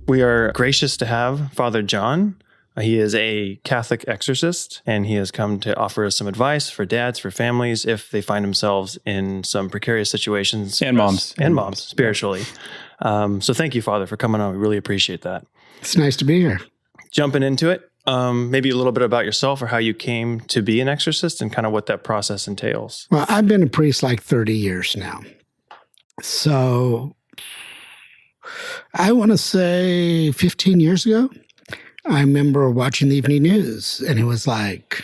We are gracious to have Father John. He is a Catholic exorcist, and he has come to offer us some advice for dads, for families, if they find themselves in some precarious situations. And moms. And moms, spiritually. So thank you, Father, for coming on. We really appreciate that. It's nice to be here. Jumping into it, maybe a little bit about yourself or how you came to be an exorcist and kind of what that process entails. Well, I've been a priest like 30 years now. So I want to say 15 years ago, I remember watching the evening news, and it was like,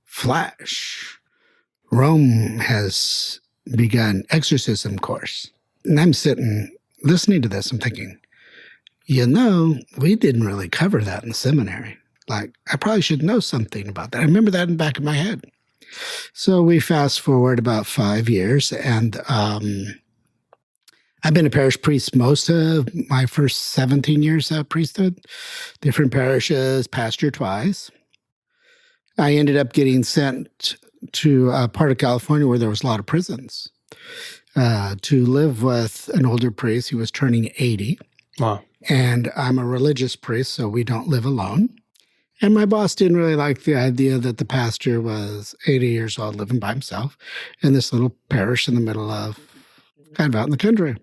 flash, Rome has begun exorcism course. And I'm sitting listening to this, I'm thinking, we didn't really cover that in seminary. Like, I probably should know something about that. I remember that in the back of my head. So we fast forward about 5 years, and I've been a parish priest most of my first 17 years of priesthood, different parishes, pastor twice. I ended up getting sent to a part of California where there was a lot of prisons to live with an older priest who was turning 80. Wow. And I'm a religious priest, so we don't live alone. And my boss didn't really like the idea that the pastor was 80 years old living by himself in this little parish in the middle of, kind of out in the country.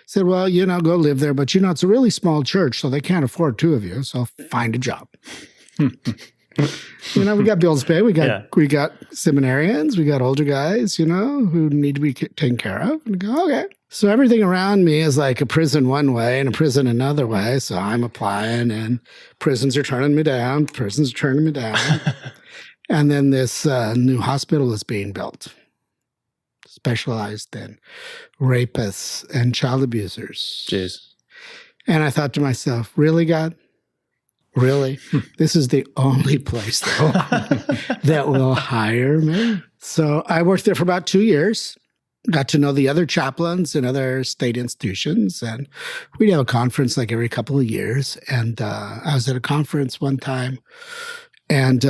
Said, well, go live there, but it's a really small church, so they can't afford two of you, so find a job. We got bills to pay. We got seminarians, we got older guys, who need to be taken care of. And go, okay. So everything around me is like a prison one way and a prison another way. So I'm applying, and prisons are turning me down. And then this new hospital is being built, specialized in rapists and child abusers. Jeez. And I thought to myself, really, God? Really? This is the only place that will hire me? So I worked there for about 2 years, got to know the other chaplains in other state institutions, and we'd have a conference like every couple of years. And I was at a conference one time, and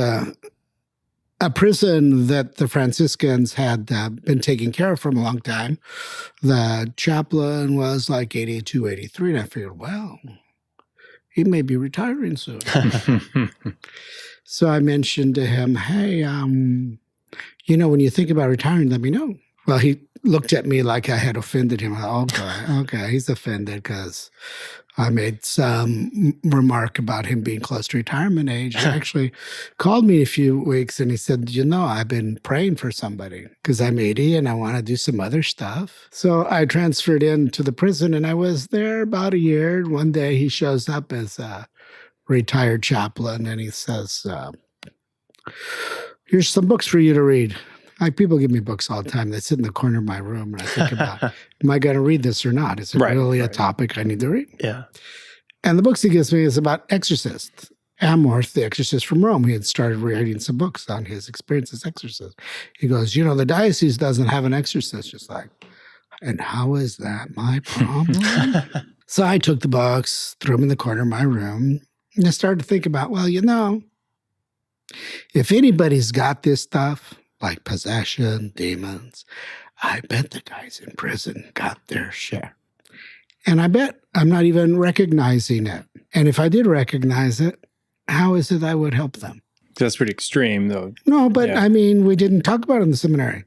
a prison that the Franciscans had been taking care of for a long time, the chaplain was like 82, 83, and I figured, well, he may be retiring soon. So I mentioned to him, hey, when you think about retiring, let me know. Well, he looked at me like I had offended him. Okay, he's offended because I made some remark about him being close to retirement age. He actually called me a few weeks and he said, I've been praying for somebody because I'm 80 and I want to do some other stuff. So I transferred into the prison and I was there about a year. One day he shows up as a retired chaplain and he says, here's some books for you to read. People give me books all the time. They sit in the corner of my room, and I think about, am I going to read this or not? Is it really a topic I need to read? Yeah. And the books he gives me is about Exorcist. Amorth, the exorcist from Rome, he had started writing some books on his experience as exorcist. He goes, the diocese doesn't have an exorcist. Just like, and how is that my problem? So I took the books, threw them in the corner of my room, and I started to think about, if anybody's got this stuff, like possession, demons, I bet the guys in prison got their share. And I bet I'm not even recognizing it. And if I did recognize it, how is it I would help them? That's pretty extreme, though. No, but we didn't talk about it in the seminary.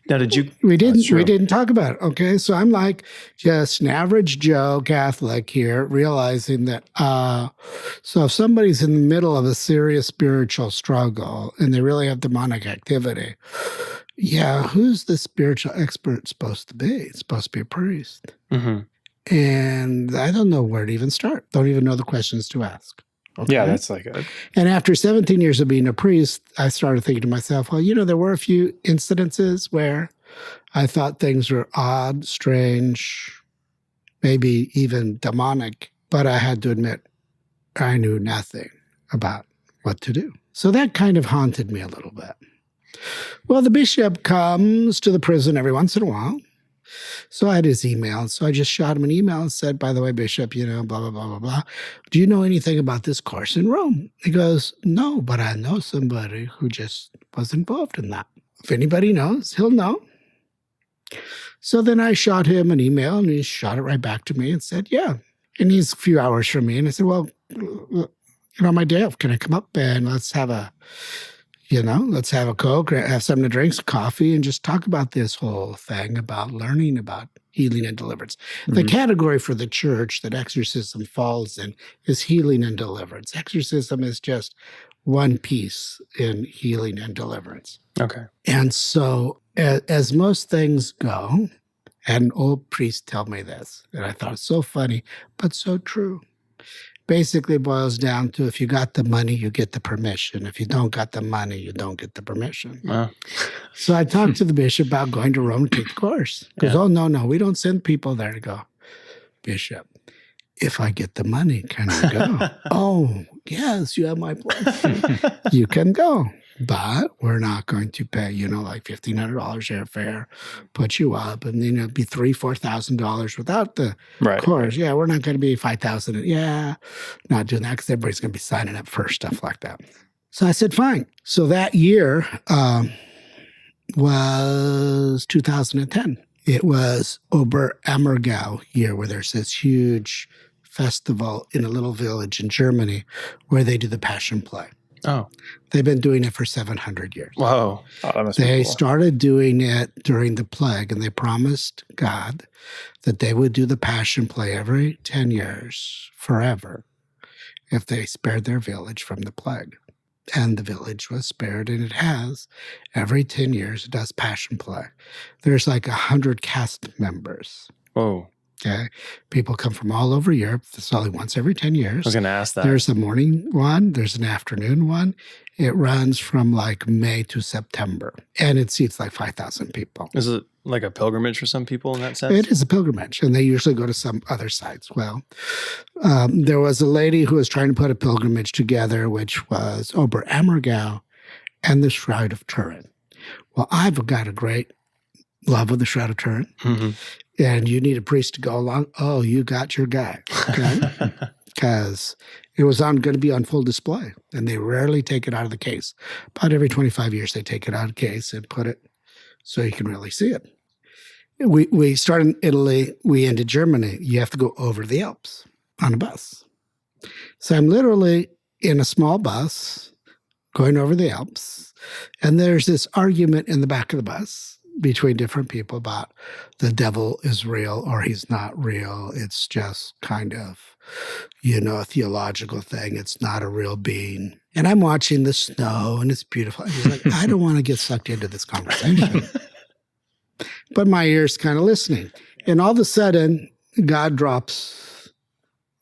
Now, did you? We didn't talk about it. Okay. So I'm like just an average Joe Catholic here, realizing that, so if somebody's in the middle of a serious spiritual struggle and they really have demonic activity, who's the spiritual expert supposed to be? It's supposed to be a priest. Mm-hmm. And I don't know where to even start. Don't even know the questions to ask. Okay. Yeah, that's like And after 17 years of being a priest, I started thinking to myself, there were a few incidences where I thought things were odd, strange, maybe even demonic, but I had to admit I knew nothing about what to do. So that kind of haunted me a little bit. Well, the bishop comes to the prison every once in a while. So I had his email. So I just shot him an email and said, by the way, Bishop, blah, blah, blah, blah, blah. Do you know anything about this course in Rome? He goes, no, but I know somebody who just was involved in that. If anybody knows, he'll know. So then I shot him an email and he shot it right back to me and said, yeah, And he's a few hours from me. And I said, well, on my day off, can I come up and let's have a Coke or have something to drink, some coffee, and just talk about this whole thing about learning about healing and deliverance. Mm-hmm. The category for the church that exorcism falls in is healing and deliverance. Exorcism is just one piece in healing and deliverance. Okay. And so as most things go, and an old priest told me this, and I thought it was so funny, but so true. Basically boils down to if you got the money, you get the permission. If you don't got the money, you don't get the permission. So I talked to the bishop about going to Rome to take the course. He goes, oh, no, we don't send people there to go. Bishop, if I get the money, can I go? Oh, yes, you have my blessing. You can go. But we're not going to pay, like $1,500 airfare, put you up, and it'd be $3,000-$4,000 without the course. Yeah, we're not going to be $5,000. Yeah, not doing that because everybody's going to be signing up for stuff like that. So I said, fine. So that year was 2010. It was Oberammergau year, where there's this huge festival in a little village in Germany where they do the Passion Play. Oh. They've been doing it for 700 years. Whoa. Oh, that must be They cool. started doing it during the plague, and they promised God that they would do the Passion Play every 10 years, forever, if they spared their village from the plague. And the village was spared, and it has. Every 10 years, it does Passion Play. There's like 100 cast members. Whoa. Okay. People come from all over Europe. It's only once every 10 years. I was going to ask that. There's a morning one. There's an afternoon one. It runs from like May to September. And it seats like 5,000 people. Is it like a pilgrimage for some people in that sense? It is a pilgrimage. And they usually go to some other sites. Well, there was a lady who was trying to put a pilgrimage together, which was Oberammergau and the Shroud of Turin. Well, I've got a great love of the Shroud of Turin. Mm-hmm. And you need a priest to go along. Oh, you got your guy. Okay? Because it was going to be on full display. And they rarely take it out of the case. About every 25 years, they take it out of the case and put it so you can really see it. We started in Italy. We ended Germany. You have to go over the Alps on a bus. So I'm literally in a small bus going over the Alps. And there's this argument in the back of the bus between different people about the devil is real or he's not real. It's just kind of, a theological thing. It's not a real being. And I'm watching the snow and it's beautiful. And he's like, I don't want to get sucked into this conversation. But my ear's kind of listening. And all of a sudden, God drops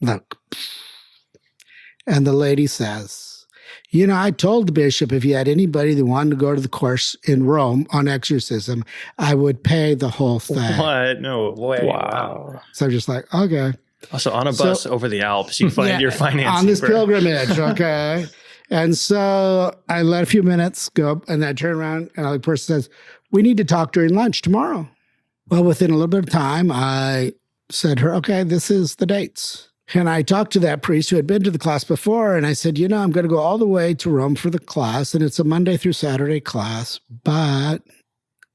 and the lady says, I told the bishop if he had anybody that wanted to go to the course in Rome on exorcism, I would pay the whole thing. What? No way. Wow. So I'm just like, okay. Also, on a bus over the Alps, you find your financing. On this pilgrimage, okay. And so I let a few minutes go, and I turn around, and the person says, we need to talk during lunch tomorrow. Well, within a little bit of time, I said to her, okay, this is the dates. And I talked to that priest who had been to the class before, and I said, I'm going to go all the way to Rome for the class, and it's a Monday through Saturday class, but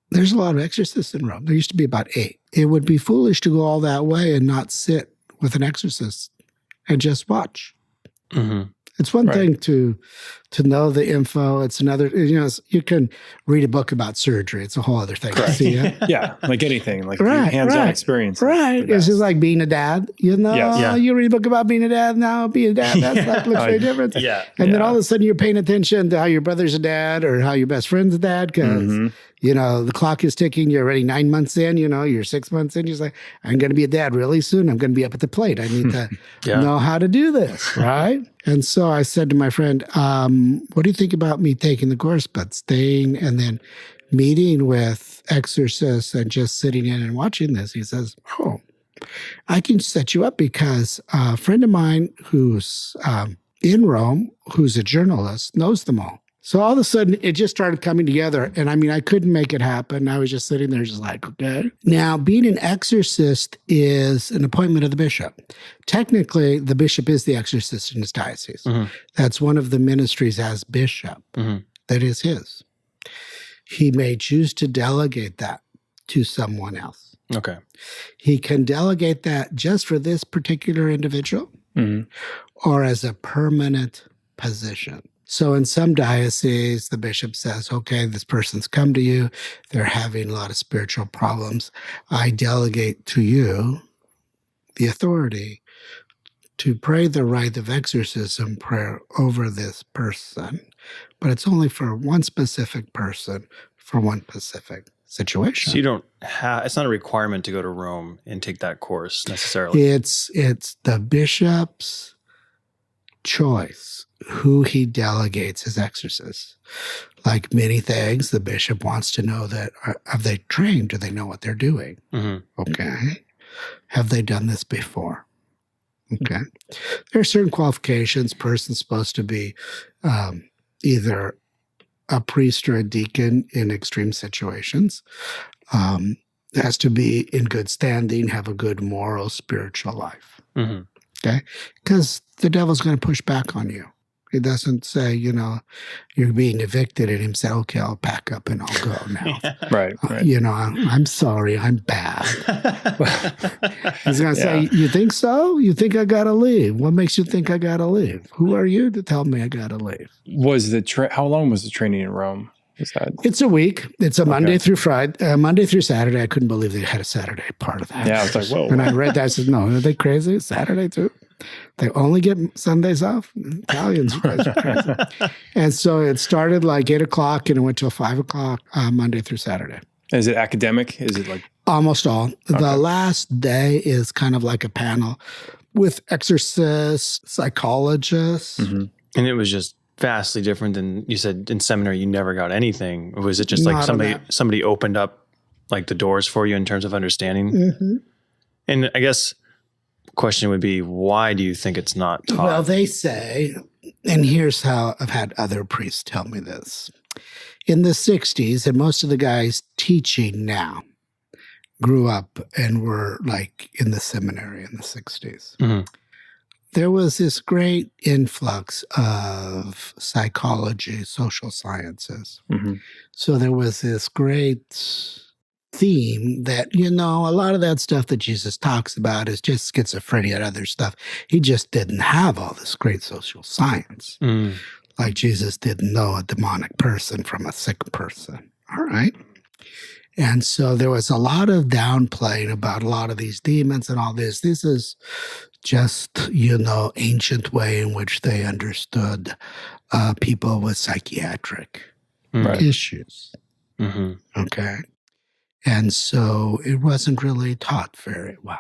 there's a lot of exorcists in Rome. There used to be about 8. It would be foolish to go all that way and not sit with an exorcist and just watch. Mm-hmm. It's one thing to know the info. It's another, you can read a book about surgery. It's a whole other thing. See it? Yeah, like anything, like hands-on experience. Right. It's just like being a dad. You read a book about being a dad, now being a dad, that's looks very different. Yeah. And then all of a sudden you're paying attention to how your brother's a dad or how your best friend's a dad because, the clock is ticking. You're already 9 months in, you're 6 months in. You're like, I'm going to be a dad really soon. I'm going to be up at the plate. I need to know how to do this, right? And so I said to my friend, what do you think about me taking the course, but staying and then meeting with exorcists and just sitting in and watching this? He says, oh, I can set you up because a friend of mine who's in Rome, who's a journalist, knows them all. So all of a sudden, it just started coming together. And I couldn't make it happen. I was just sitting there just like, okay. Now, being an exorcist is an appointment of the bishop. Technically, the bishop is the exorcist in his diocese. Mm-hmm. That's one of the ministries as bishop. Mm-hmm. That is his. He may choose to delegate that to someone else. Okay. He can delegate that just for this particular individual or as a permanent position. So in some dioceses, the bishop says, okay, this person's come to you. They're having a lot of spiritual problems. I delegate to you the authority to pray the rite of exorcism prayer over this person. But it's only for one specific person, for one specific situation. So you don't have, it's not a requirement to go to Rome and take that course necessarily. It's the bishop's choice who he delegates as exorcists. Like many things, the bishop wants to know that, have they trained? Do they know what they're doing? Okay. Have they done this before? Okay. There are certain qualifications. Person's supposed to be either a priest or a deacon in extreme situations. Has to be in good standing, have a good moral, spiritual life. Okay? Because the devil's going to push back on you. He doesn't say, you're being evicted, and him say, okay, I'll pack up and I'll go now. Right. I'm sorry, I'm bad. He's going to say, you think so? You think I got to leave? What makes you think I got to leave? Who are you to tell me I got to leave? How long was the training in Rome? It's a week. It's a Monday through Friday, Monday through Saturday. I couldn't believe they had a Saturday part of that. Yeah, I was like, whoa. When I read that, I said, no, are they crazy? Saturday too? They only get Sundays off? Italians, you guys are crazy. And so it started like 8 o'clock and it went till 5 o'clock, Monday through Saturday. Is it academic? Is it like? Almost all. Okay. The last day is kind of like a panel with exorcists, psychologists. And it was just vastly different than you said in seminary. You never got anything. Was it just like somebody opened up like the doors for you in terms of understanding? And I guess question would be, why do you think it's not taught? Well, they say, and here's how I've had other priests tell me this. In the 60s, and most of the guys teaching now grew up and were like in the seminary in the 60s. There was this great influx of psychology, social sciences. So there was this great theme that, a lot of that stuff that Jesus talks about is just schizophrenia and other stuff. He just didn't have all this great social science. Like Jesus didn't know a demonic person from a sick person. All right. And so there was a lot of downplaying about a lot of these demons and all this. This is just, ancient way in which they understood people with psychiatric issues. Okay. And so it wasn't really taught very well.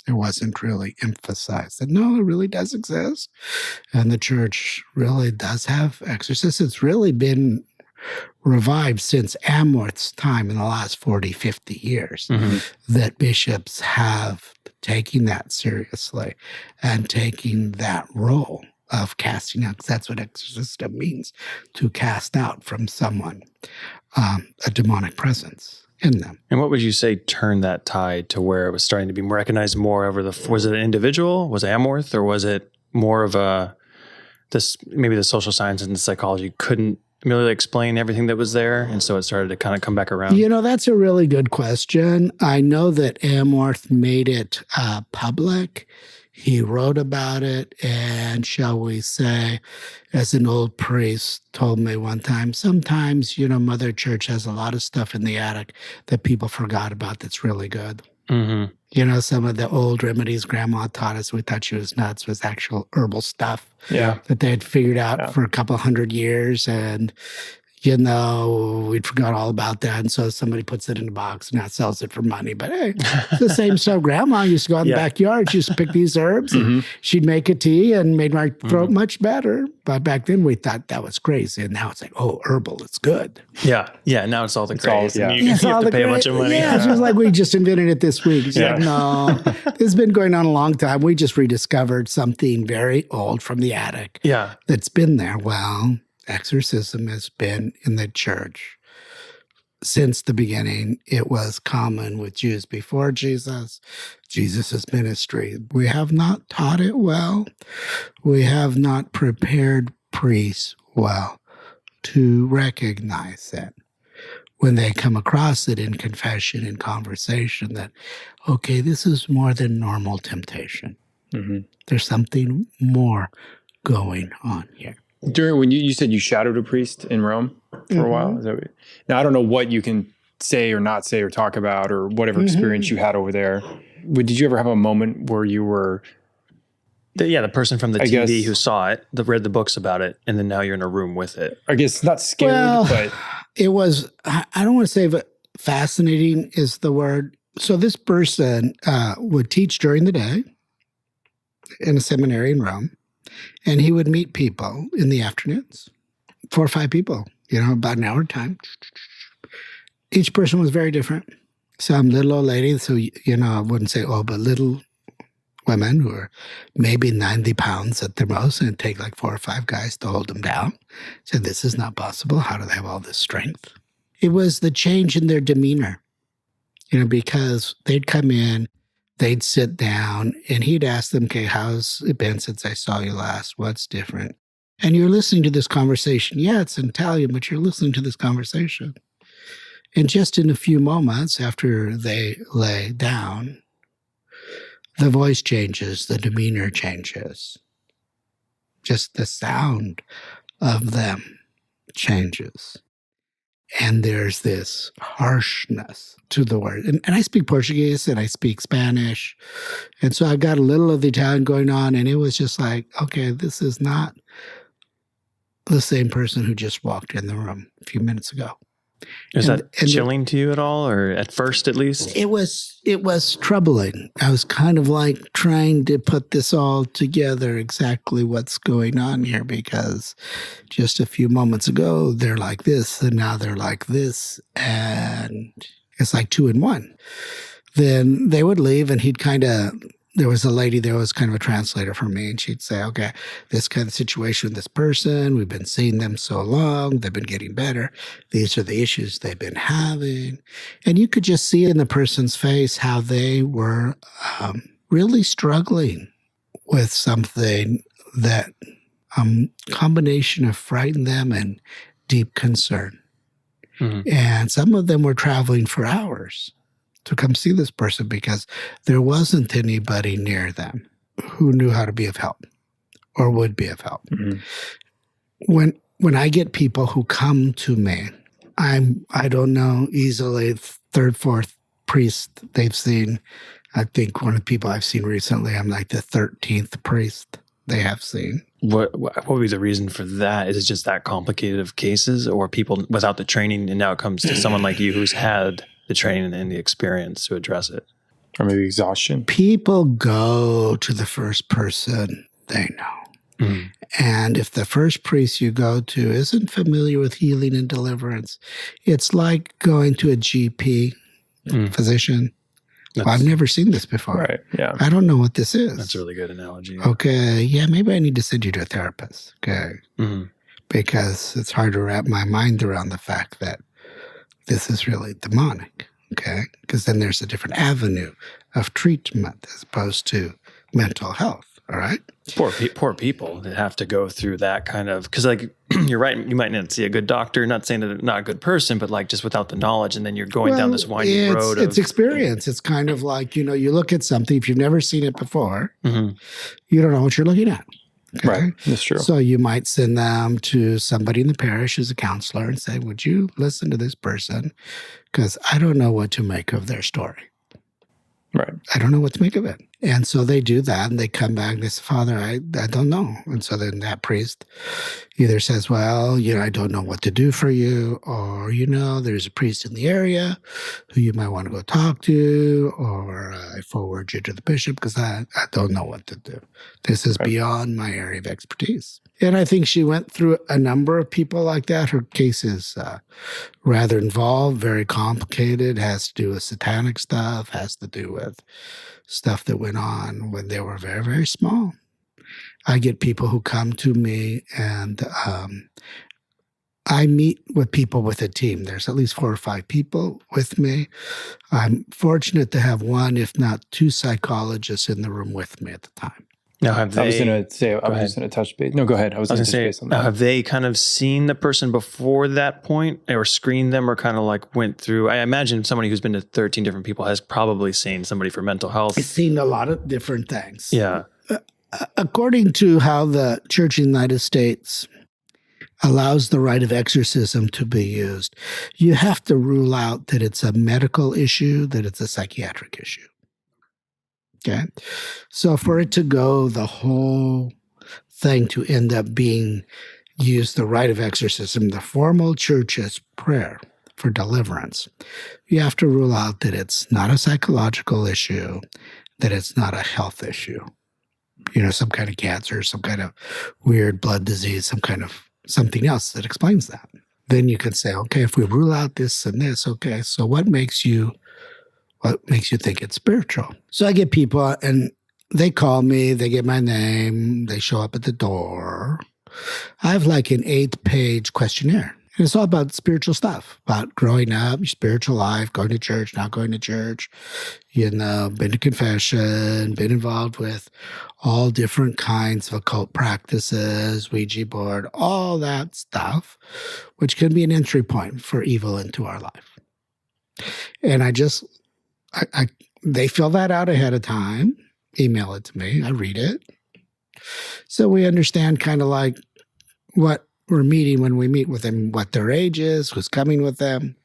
It wasn't really emphasized that, no, it really does exist. And the church really does have exorcists. It's really been revived since Amorth's time in the last 40, 50 years, that bishops have taken that seriously and taking that role of casting out, because that's what exorcism means, to cast out from someone a demonic presence in them. And what would you say turned that tide to where it was starting to be recognized more over was it an individual? Was it Amorth, or was it more of maybe the social science and the psychology couldn't really explain everything that was there, and so it started to kind of come back around? That's a really good question. I know that Amorth made it public. He wrote about it, and shall we say, as an old priest told me one time, sometimes, Mother Church has a lot of stuff in the attic that people forgot about that's really good. Some of the old remedies Grandma taught us, we thought she was nuts, was actual herbal stuff that they had figured out for a couple 100 years. And, we'd forgot all about that. And so somebody puts it in a box and now sells it for money. But hey, it's the same stuff. Grandma used to go out in the backyard. She used to pick these herbs and she'd make a tea and made my throat much better. But back then we thought that was crazy. And now it's like, oh, herbal, it's good. Yeah. Yeah. Now it's all the craze. You have to pay a bunch of money. Yeah. She was like, we just invented it this week. She's like, no, this has been going on a long time. We just rediscovered something very old from the attic. Yeah. That's been there. Well, exorcism has been in the church since the beginning. It was common with Jews before Jesus, Jesus' ministry. We have not taught it well. We have not prepared priests well to recognize it. when they come across it in confession, in conversation, that, okay, this is more than normal temptation. Mm-hmm. There's something more going on here. During when you said you shadowed a priest in Rome for a while, is that what, now I don't know what you can say or not say or talk about or whatever experience you had over there. Did you ever have a moment where you were the person from the I TV guess- who saw it, that read the books about it, and then now you're in a room with it? I guess not scared, Well, but it was, I don't want to say, but fascinating is the word. So this person would teach during the day in a seminary in Rome, and he would meet people in the afternoons, 4 or 5 people, about an hour time. Each person was very different. Some little old lady, so, I wouldn't say old, but little women who are maybe 90 pounds at their most, and it'd take like 4 or 5 guys to hold them down. Said, this is not possible. How do they have all this strength? It was the change in their demeanor, because they'd come in, they'd sit down, and he'd ask them, okay, how's it been since I saw you last? What's different? And you're listening to this conversation. Yeah, it's in Italian, but you're listening to this conversation. And just in a few moments after they lay down, the voice changes, the demeanor changes. Just the sound of them changes. And there's this harshness to the word. And I speak Portuguese and I speak Spanish. And so I've got a little of the Italian going on. And it was just like, okay, this is not the same person who just walked in the room a few minutes ago. Is that chilling to you at all, or at first at least? It was troubling. I was kind of like trying to put this all together, exactly what's going on here, because just a few moments ago, they're like this, and now they're like this, and it's like 2 in 1. Then they would leave, and there was a lady there who was kind of a translator for me, and she'd say, okay, this kind of situation with this person, we've been seeing them so long, they've been getting better. These are the issues they've been having. And you could just see in the person's face how they were really struggling with something that combination of frightened them and deep concern. Mm-hmm. And some of them were traveling for hours to come see this person because there wasn't anybody near them who knew how to be of help or would be of help. Mm-hmm. When I get people who come to me, I don't know, easily 3rd, 4th priest they've seen. I think one of the people I've seen recently, I'm like the 13th priest they have seen. What would be the reason for that? Is it just that complicated of cases, or people without the training, and now it comes to someone like you who's had the training and the experience to address it? Or maybe exhaustion? People go to the first person they know. Mm. And if the first priest you go to isn't familiar with healing and deliverance, it's like going to a GP, physician. Well, I've never seen this before. Right, yeah. I don't know what this is. That's a really good analogy. Okay, yeah, maybe I need to send you to a therapist. Okay. Mm-hmm. Because it's hard to wrap my mind around the fact that this is really demonic, okay? Because then there's a different avenue of treatment as opposed to mental health, all right? Poor people that have to go through that kind of, because like, you're right, you might not see a good doctor, not saying that they're not a good person, but like just without the knowledge, and then you're going down this winding road. It's experience. It's kind of like, you look at something, if you've never seen it before, you don't know what you're looking at. Okay? Right, that's true. So you might send them to somebody in the parish who's a counselor and say, would you listen to this person? Because I don't know what to make of their story. Right. I don't know what to make of it. And so they do that, and they come back and they say, Father, I don't know. And so then that priest either says, well, I don't know what to do for you, or, there's a priest in the area who you might want to go talk to, or I forward you to the bishop because I don't know what to do. This is beyond my area of expertise. And I think she went through a number of people like that. Her case is rather involved, very complicated, has to do with satanic stuff, has to do with stuff that went on when they were very, very small. I get people who come to me, and I meet with people with a team. There's at least 4 or 5 people with me. I'm fortunate to have 1, if not 2 psychologists in the room with me at the time. Now, have they? I was going to say, I was ahead. just going to touch base. No, go ahead. I was I going was to going touch to base on say, that. have they kind of seen the person before that point, or screened them, or kind of like went through? I imagine somebody who's been to 13 different people has probably seen somebody for mental health. I've seen a lot of different things. Yeah. According to how the Church in the United States allows the rite of exorcism to be used, you have to rule out that it's a medical issue, that it's a psychiatric issue. Okay. So for it to go the whole thing to end up being used, the rite of exorcism, the formal church's prayer for deliverance, you have to rule out that it's not a psychological issue, that it's not a health issue. Some kind of cancer, some kind of weird blood disease, some kind of something else that explains that. Then you can say, okay, if we rule out this and this, okay, so what makes you think it's spiritual? So I get people and they call me, they get my name, they show up at the door. I have like an 8-page questionnaire. And it's all about spiritual stuff, about growing up, your spiritual life, going to church, not going to church, been to confession, been involved with all different kinds of occult practices, Ouija board, all that stuff, which can be an entry point for evil into our life. And they fill that out ahead of time, email it to me, I read it. So we understand kind of like what we're meeting when we meet with them, what their age is, who's coming with them.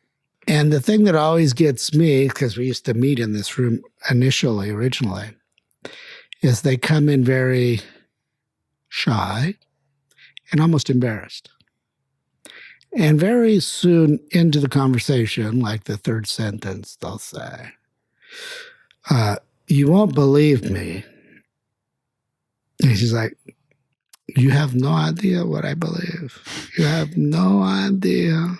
And the thing that always gets me, because we used to meet in this room originally, is they come in very shy and almost embarrassed. And very soon into the conversation, like the third sentence, they'll say, you won't believe me. And she's like, you have no idea what I believe. You have no idea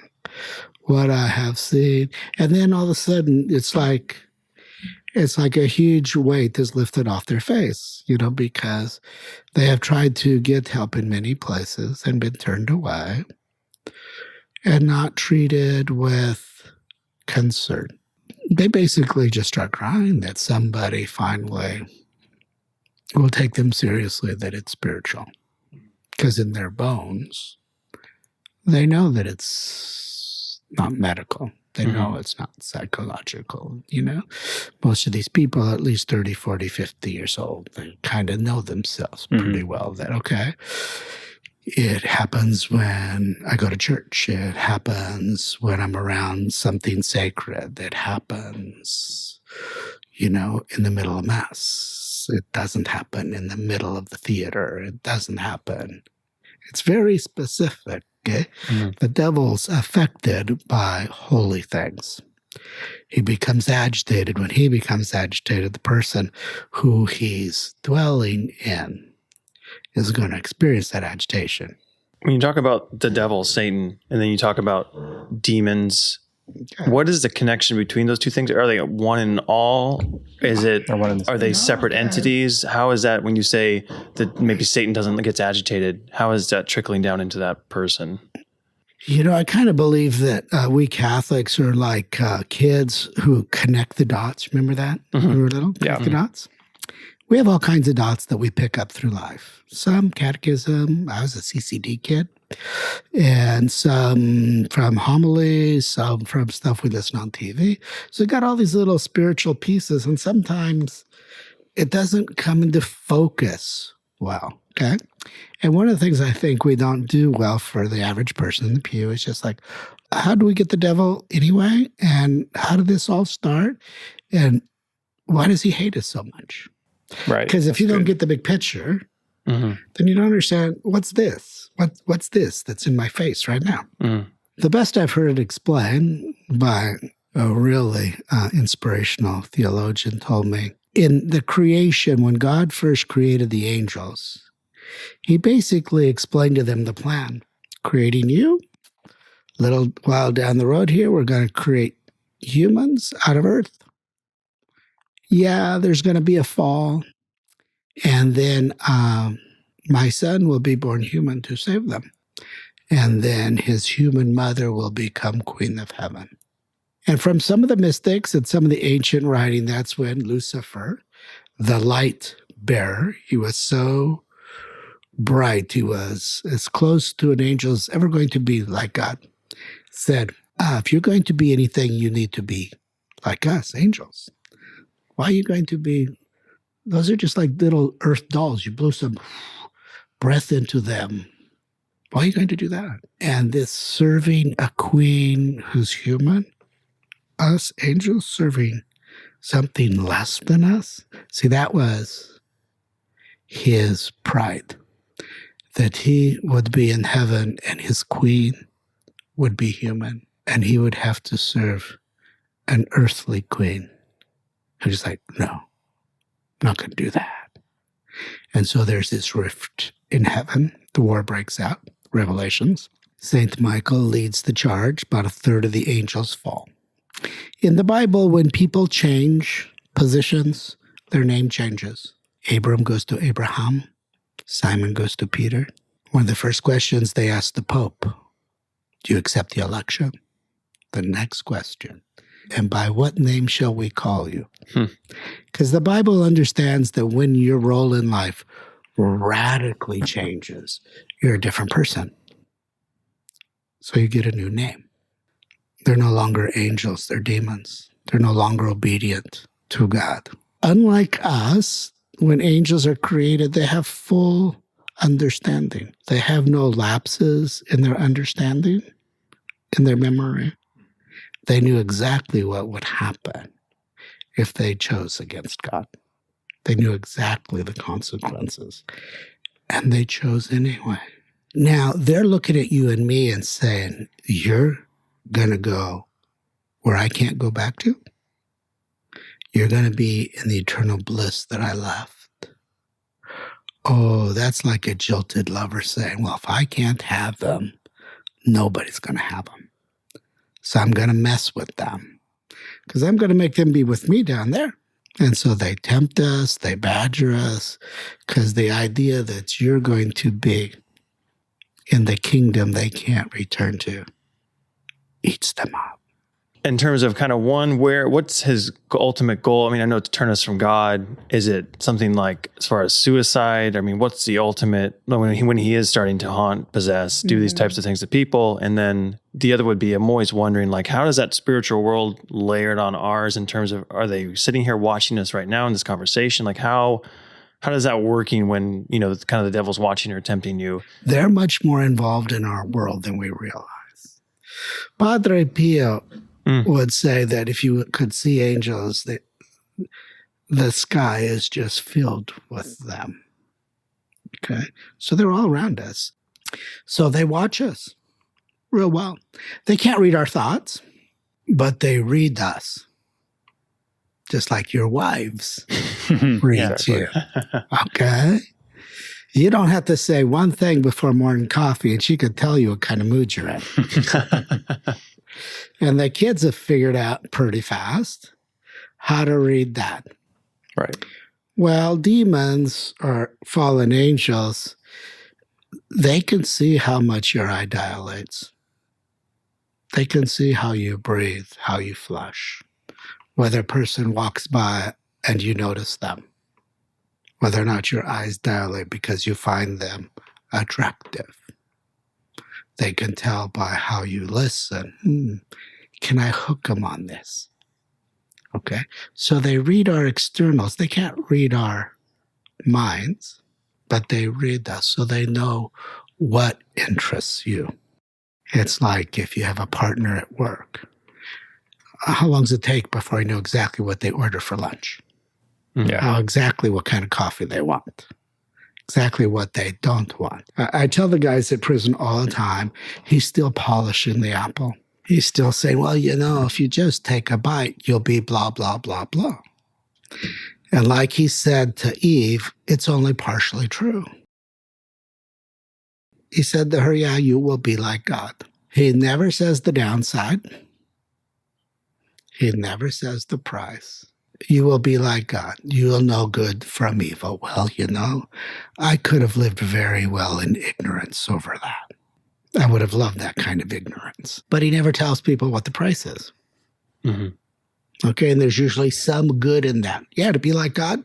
what I have seen. And then all of a sudden, it's like a huge weight is lifted off their face, because they have tried to get help in many places and been turned away and not treated with concern. They basically just start crying that somebody finally will take them seriously, that it's spiritual. Because in their bones, they know that it's not medical. They know it's not psychological, Most of these people, at least 30, 40, 50 years old, they kind of know themselves pretty well that, okay, it happens when I go to church. It happens when I'm around something sacred. It happens, in the middle of Mass. It doesn't happen in the middle of the theater. It doesn't happen. It's very specific. Okay? The devil's affected by holy things. He becomes agitated. When he becomes agitated, the person who he's dwelling in is going to experience that agitation. When you talk about the devil, Satan, and then you talk about demons, what is the connection between those two things? Are they one and all? Are they separate entities? How is that when you say that maybe Satan gets agitated? How is that trickling down into that person? I kind of believe that we Catholics are like kids who connect the dots. Remember that when we were little? Connect the dots. We have all kinds of dots that we pick up through life. Some catechism. I was a CCD kid. And some from homilies, some from stuff we listen on TV. So we got all these little spiritual pieces, and sometimes it doesn't come into focus well, okay? And one of the things I think we don't do well for the average person in the pew is just like, how do we get the devil anyway? And how did this all start? And why does he hate us so much? Right. Because if you don't get the big picture, then you don't understand, what's this? What's this that's in my face right now? The best I've heard it explained by a really inspirational theologian told me, in the creation, when God first created the angels, he basically explained to them the plan. Creating you, a little while down the road here, we're going to create humans out of earth. Yeah, there's going to be a fall. And then my son will be born human to save them. And then his human mother will become queen of heaven. And from some of the mystics and some of the ancient writing, that's when Lucifer, the light bearer. He was so bright. He was as close to an angel as ever going to be like God. Said, if you're going to be anything, you need to be like us, angels. Why are you going to be? Those are just like little earth dolls. You blow some breath into them. Why are you going to do that? And this serving a queen who's human, us angels serving something less than us. See, that was his pride, that he would be in heaven and his queen would be human, and he would have to serve an earthly queen. And he's like, no, I'm not going to do that. And so there's this rift in heaven. The war breaks out, Revelations. Saint Michael leads the charge. About a third of the angels fall. In the Bible, when people change positions, their name changes. Abram goes to Abraham. Simon goes to Peter. One of the first questions they ask the Pope, do you accept the election? The next question, and by what name shall we call you? Because the Bible understands that when your role in life radically changes, you're a different person. So you get a new name. They're no longer angels, they're demons. They're no longer obedient to God. Unlike us, when angels are created, they have full understanding. They have no lapses in their understanding, in their memory. They knew exactly what would happen if they chose against God. They knew exactly the consequences, and they chose anyway. Now, they're looking at you and me and saying, you're going to go where I can't go back to? You're going to be in the eternal bliss that I left. Oh, that's like a jilted lover saying, well, if I can't have them, nobody's going to have them. So I'm going to mess with them because I'm going to make them be with me down there. And so they tempt us, they badger us, because the idea that you're going to be in the kingdom they can't return to eats them up. In terms of kind of what's his ultimate goal? I mean, I know to turn us from God. Is it something like as far as suicide? I mean, what's the ultimate when he is starting to haunt, possess, do these types of things to people? And then the other would be, I'm always wondering, like, how does that spiritual world layered on ours in terms of, are they sitting here watching us right now in this conversation? Like how does that working when, kind of the devil's watching or tempting you? They're much more involved in our world than we realize. Padre Pio would say that if you could see angels, the sky is just filled with them. Okay? So they're all around us. So they watch us real well. They can't read our thoughts, but they read us. Just like your wives read you. Okay? You don't have to say one thing before morning coffee, and she could tell you what kind of mood you're in. And the kids have figured out pretty fast how to read that. Right. Well, demons or fallen angels, they can see how much your eye dilates. They can see how you breathe, how you flush, whether a person walks by and you notice them, whether or not your eyes dilate because you find them attractive. They can tell by how you listen. Can I hook them on this? Okay. So they read our externals. They can't read our minds, but they read us so they know what interests you. It's like if you have a partner at work. How long does it take before you know exactly what they order for lunch? Yeah. How exactly what kind of coffee they want? Exactly what they don't want. I tell the guys at prison all the time, he's still polishing the apple. He's still saying, well, if you just take a bite, you'll be blah, blah, blah, blah. And like he said to Eve, it's only partially true. He said to her, yeah, you will be like God. He never says the downside. He never says the price. You will be like God. You will know good from evil. Well, I could have lived very well in ignorance over that. I would have loved that kind of ignorance. But he never tells people what the price is. Mm-hmm. Okay, and there's usually some good in that. Yeah, to be like God,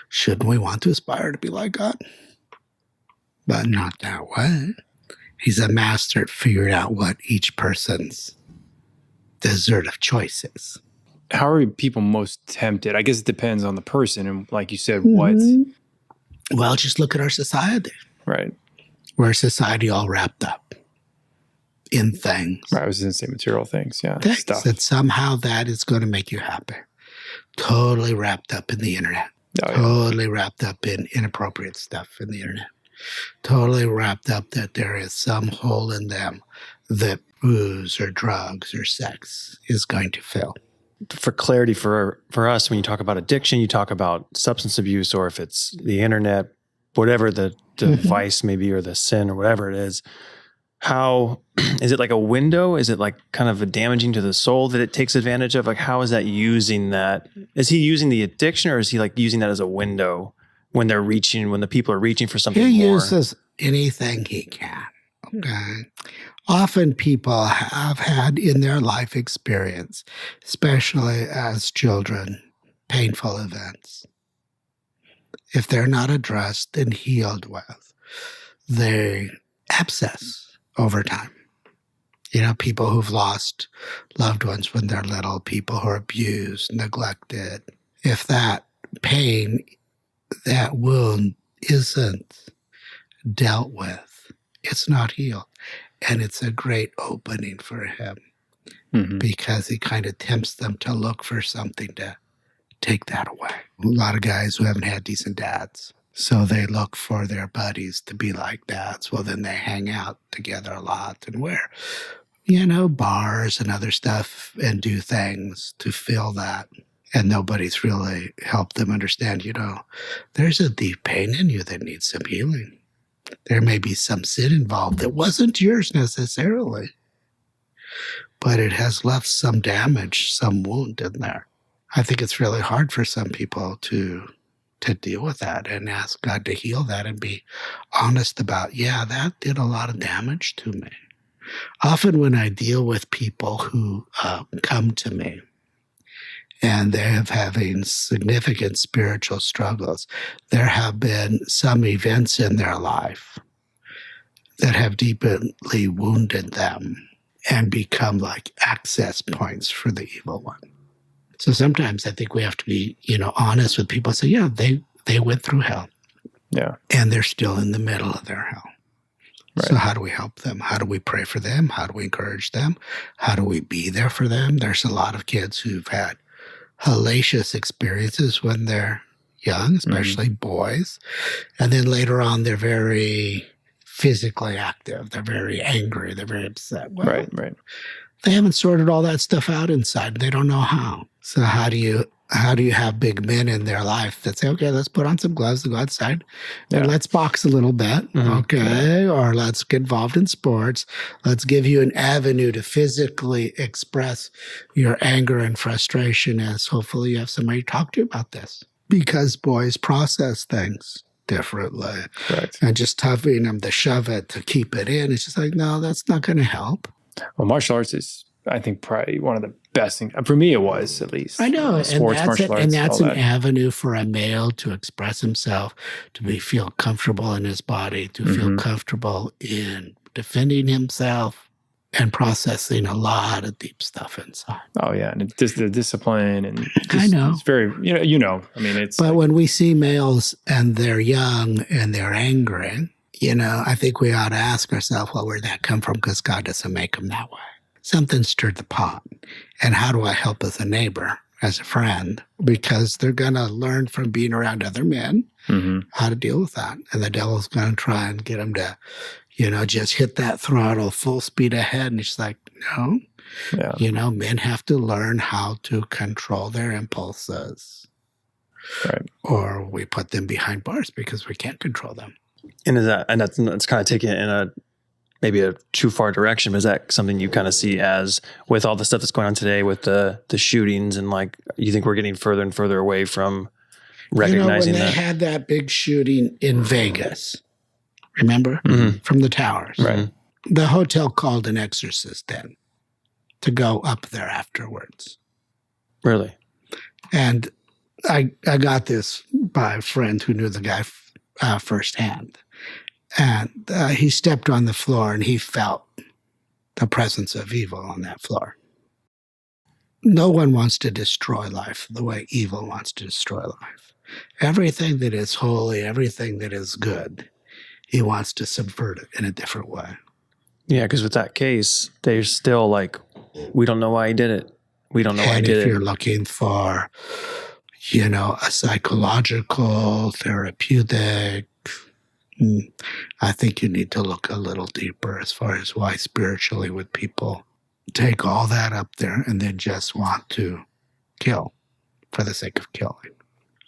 Shouldn't we want to aspire to be like God? But not that way. He's a master at figuring out what each person's dessert of choice is. How are people most tempted? I guess it depends on the person. And like you said, what? Well, just look at our society. Right. We're a society all wrapped up in things. Right. I was going to say material things. Yeah. Things Stuff. that somehow that is going to make you happy. Totally wrapped up in the internet. Oh, yeah. Totally wrapped up in inappropriate stuff in the internet. Totally wrapped up that there is some hole in them that booze or drugs or sex is going to fill. For clarity for us, when you talk about addiction, you talk about substance abuse, or if it's the internet, whatever the vice may be, or the sin or whatever it is, how is it like a window? Is it like kind of damaging to the soul that it takes advantage of? Like, how is that using that? Is he using the addiction, or is he like using that as a window when the people are reaching for something He more? uses anything he can. Okay. Often people have had in their life experience, especially as children, painful events. If they're not addressed and healed with, they abscess over time. You know, people who've lost loved ones when they're little, people who are abused, neglected. If that pain, that wound isn't dealt with, it's not healed. And it's a great opening for him because he kind of tempts them to look for something to take that away. A lot of guys who haven't had decent dads, so they look for their buddies to be like dads. Well, then they hang out together a lot and wear, bars and other stuff and do things to fill that. And nobody's really helped them understand, there's a deep pain in you that needs some healing. There may be some sin involved that wasn't yours necessarily, but it has left some damage, some wound in there. I think it's really hard for some people to deal with that and ask God to heal that and be honest about, that did a lot of damage to me. Often when I deal with people who come to me and they're having significant spiritual struggles, there have been some events in their life that have deeply wounded them and become like access points for the evil one. So sometimes I think we have to be, honest with people. Say, they went through hell. Yeah. And they're still in the middle of their hell. Right. So how do we help them? How do we pray for them? How do we encourage them? How do we be there for them? There's a lot of kids who've had hellacious experiences when they're young, especially boys. And then later on, they're very physically active. They're very angry. They're very upset. Well, Right. They haven't sorted all that stuff out inside. They don't know how. So how do you have big men in their life that say, okay, let's put on some gloves and go outside and let's box a little bit, or let's get involved in sports. Let's give you an avenue to physically express your anger and frustration, as hopefully you have somebody to talk to about this. Because boys process things differently. Correct. And just telling them to shove it, to keep it in, it's just like, no, that's not going to help. Well, martial arts is, I think, probably one of the best things. For me, it was, at least. I know. Sports, martial arts, and that's all an that. avenue for a male to express himself, to feel comfortable in his body, to feel comfortable in defending himself and processing a lot of deep stuff inside. Oh, yeah. And the discipline and just, I know. It's very, I mean, it's. But when we see males and they're young and they're angry, I think we ought to ask ourselves, well, where'd that come from? Because God doesn't make them that way. Something stirred the pot. And how do I help as a neighbor, as a friend? Because they're going to learn from being around other men how to deal with that. And the devil's going to try and get them to, just hit that throttle full speed ahead. And it's like, no. Yeah. Men have to learn how to control their impulses. Right. Or we put them behind bars because we can't control them. And that's kind of taking it in maybe a too far direction. But is that something you kind of see as, with all the stuff that's going on today with the shootings, and like, you think we're getting further and further away from recognizing when that? they had that big shooting in Vegas, remember? From the towers. Right. The hotel called an exorcist in to go up there afterwards. Really? And I got this by a friend who knew the guy firsthand. And he stepped on the floor and he felt the presence of evil on that floor. No one wants to destroy life the way evil wants to destroy life. Everything that is holy, everything that is good, he wants to subvert it in a different way. Yeah, because with that case, they're still like, we don't know why he did it. We don't know why he did it. And if you're looking for, a psychological, therapeutic, I think you need to look a little deeper as far as why spiritually would people take all that up there and then just want to kill for the sake of killing.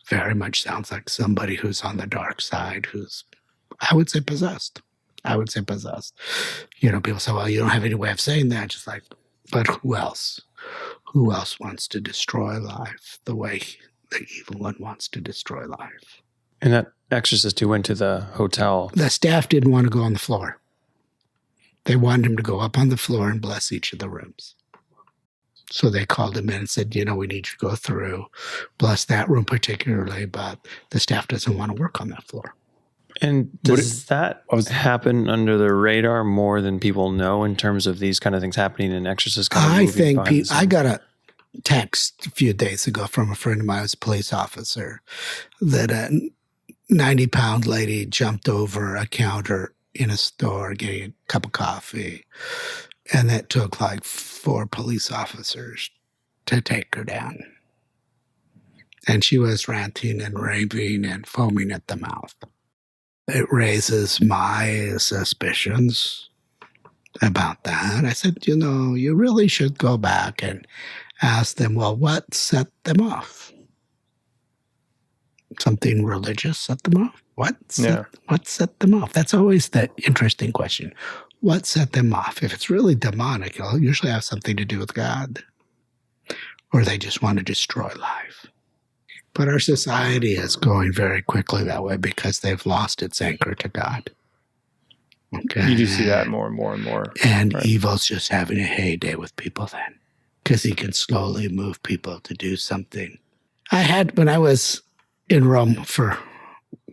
Very much sounds like somebody who's on the dark side, who's, I would say, possessed. People say, well, you don't have any way of saying that. Just like, but who else? Who else wants to destroy life the way the evil one wants to destroy life? And that exorcist who went to the hotel. The staff didn't want to go on the floor. They wanted him to go up on the floor and bless each of the rooms. So they called him in and said, we need you to go through, bless that room particularly, but the staff doesn't want to work on that floor. And does that happen under the radar more than people know in terms of these kind of things happening in Exorcist? I think I got a text a few days ago from a friend of mine who's a police officer that a 90-pound lady jumped over a counter in a store getting a cup of coffee. And that took like 4 police officers to take her down. And she was ranting and raving and foaming at the mouth. It raises my suspicions about that. I said, you really should go back and ask them, well, what set them off? Something religious set them off? What set them off? That's always the interesting question. What set them off? If it's really demonic, it'll usually have something to do with God. Or they just want to destroy life. But our society is going very quickly that way because they've lost its anchor to God. Okay. You do see that more and more and more. And evil's just having a heyday with people then. Because he can slowly move people to do something. When I was in Rome for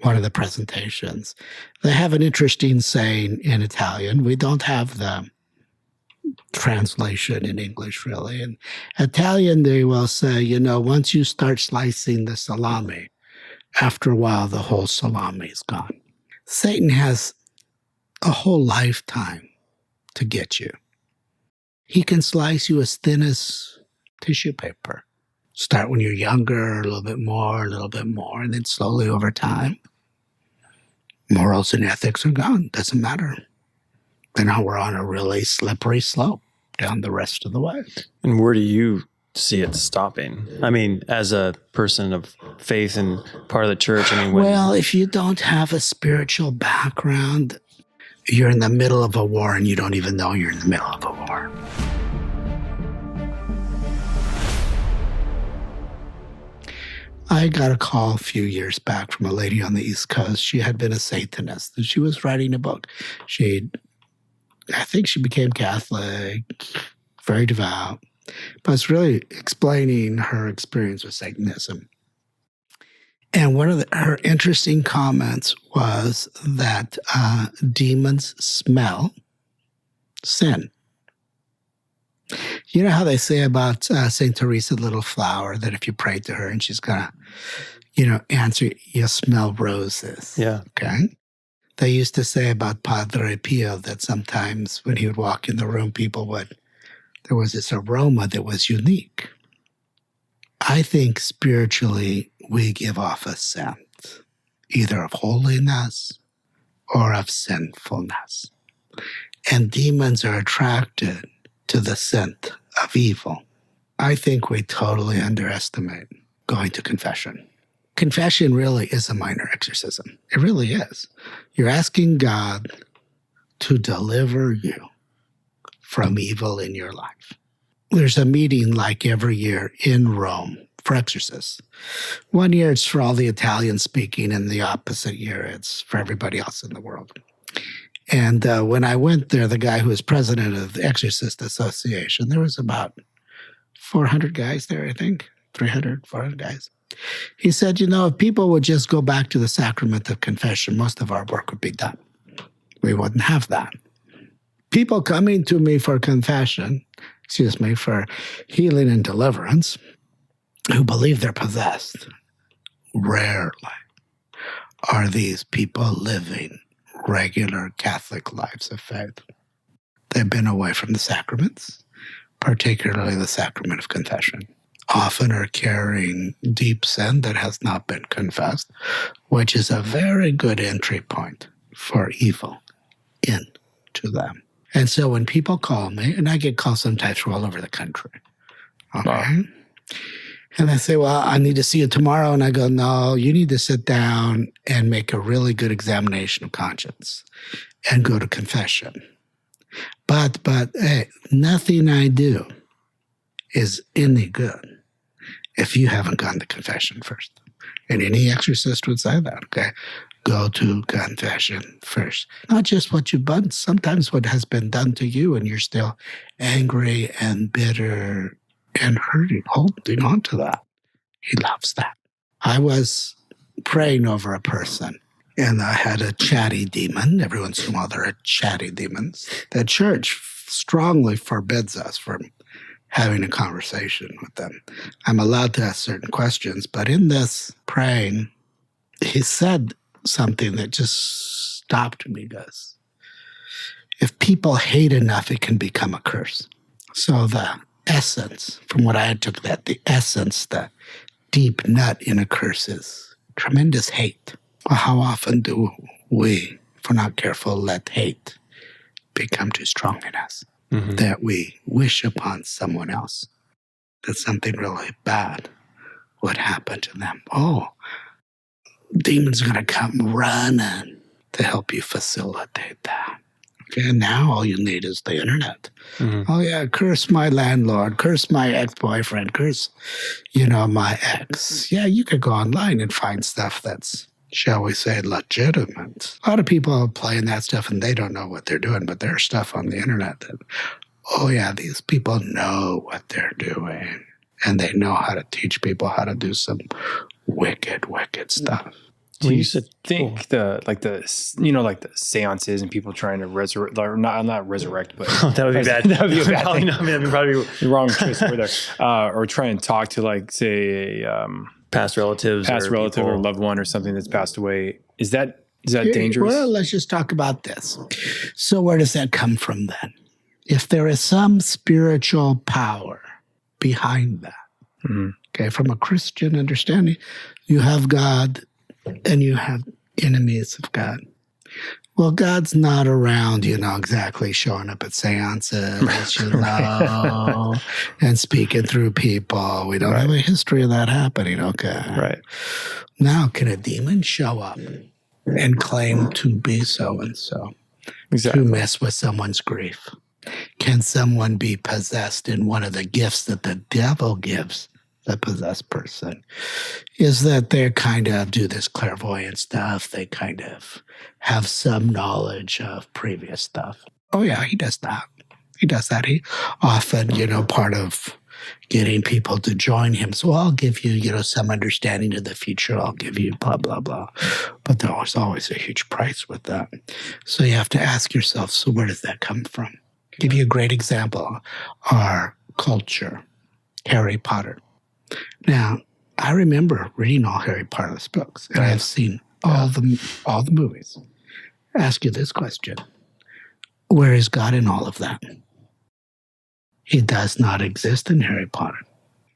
one of the presentations, they have an interesting saying in Italian. We don't have the translation in English, really. In Italian, they will say, once you start slicing the salami, after a while, the whole salami is gone. Satan has a whole lifetime to get you. He can slice you as thin as tissue paper. Start when you're younger, a little bit more, and then slowly over time, morals and ethics are gone. Doesn't matter. Then we're on a really slippery slope down the rest of the way. And where do you see it stopping? I mean, as a person of faith and part of the church, well, if you don't have a spiritual background, you're in the middle of a war and you don't even know you're in the middle of a war. I got a call a few years back from a lady on the East Coast. She had been a Satanist and she was writing a book. I think she became Catholic, very devout, but it's really explaining her experience with Satanism. And one of her interesting comments was that demons smell sin. You know how they say about St. Teresa, Little Flower, that if you pray to her and she's going to, answer, you smell roses. Yeah. Okay. They used to say about Padre Pio that sometimes when he would walk in the room, there was this aroma that was unique. I think spiritually we give off a scent, either of holiness or of sinfulness. And demons are attracted to the scent of evil. I think we totally underestimate going to confession. Confession really is a minor exorcism. It really is. You're asking God to deliver you from evil in your life. There's a meeting like every year in Rome for exorcists. One year it's for all the Italian speaking, and the opposite year it's for everybody else in the world. And when I went there, the guy who was president of the Exorcist Association, there was about 400 guys there, I think, 300, 400 guys. He said, if people would just go back to the sacrament of confession, most of our work would be done. We wouldn't have that. People coming to me for confession, for healing and deliverance, who believe they're possessed, rarely are these people living regular Catholic lives of faith. They've been away from the sacraments, particularly the sacrament of confession. Often are carrying deep sin that has not been confessed, which is a very good entry point for evil into them. And so when people call me, and I get calls sometimes from all over the country, okay? Wow. And I say, well, I need to see you tomorrow. And I go, no, you need to sit down and make a really good examination of conscience and go to confession. But hey, nothing I do is any good if you haven't gone to confession first. And any exorcist would say that, okay? Go to confession first. Not just what you've done, sometimes what has been done to you and you're still angry and bitter and hurting, holding on to that. He loves that. I was praying over a person, and I had a chatty demon. Every once in a while, there are chatty demons. The church strongly forbids us from having a conversation with them. I'm allowed to ask certain questions, but in this praying, he said something that just stopped me, Gus. If people hate enough, it can become a curse. So the essence, from what I took that, the essence, the deep nut in a curse is tremendous hate. Well, how often do we, if we're not careful, let hate become too strong in us? Mm-hmm. That we wish upon someone else that something really bad would happen to them. Oh, demons are going to come running to help you facilitate that. Okay, and now all you need is the internet. Mm-hmm. Oh, yeah, curse my landlord, curse my ex-boyfriend, curse, my ex. Yeah, you could go online and find stuff that's, shall we say, legitimate. A lot of people are playing that stuff and they don't know what they're doing, but there's stuff on the internet that, oh, yeah, these people know what they're doing. And they know how to teach people how to do some wicked, wicked stuff. Do you think the seances and people trying to resurrect, or not resurrect, but that would be bad. That would be a bad thing. That'd be probably the wrong choice of word there. Or try and talk to, say, past relative or loved one or something that's passed away. Is that dangerous? Well, let's just talk about this. So where does that come from then? If there is some spiritual power behind that, mm-hmm. Okay, from a Christian understanding, you have God and you have enemies of God. Well, God's not around, exactly showing up at seances, and speaking through people. We don't have a history of that happening, okay? Right. Now, can a demon show up and claim to be so-and-so? Exactly. To mess with someone's grief? Can someone be possessed in one of the gifts that the devil gives the possessed person? Is that they kind of do this clairvoyant stuff. They kind of have some knowledge of previous stuff. Oh, yeah, he does that. He often, part of getting people to join him. So I'll give you, some understanding of the future. I'll give you blah, blah, blah. But there's always a huge price with that. So you have to ask yourself, so where does that come from? I'll give you a great example. Our culture, Harry Potter. Now, I remember reading all Harry Potter's books, and I have seen all the movies. I ask you this question. Where is God in all of that? He does not exist in Harry Potter.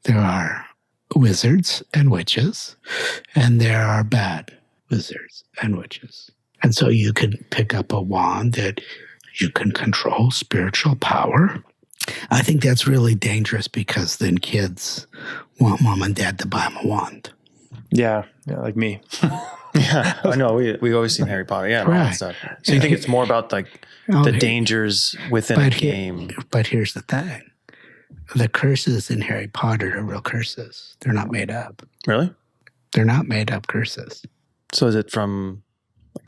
There are wizards and witches, and there are bad wizards and witches. And so you can pick up a wand that you can control spiritual power. I think that's really dangerous because then kids want mom and dad to buy them a wand. Yeah, like me. Yeah, I know. We always seen Harry Potter. Yeah, and all that stuff. So you think it's more about the dangers within a game? But here's the thing: the curses in Harry Potter are real curses. They're not made up. Really? They're not made up curses. So is it from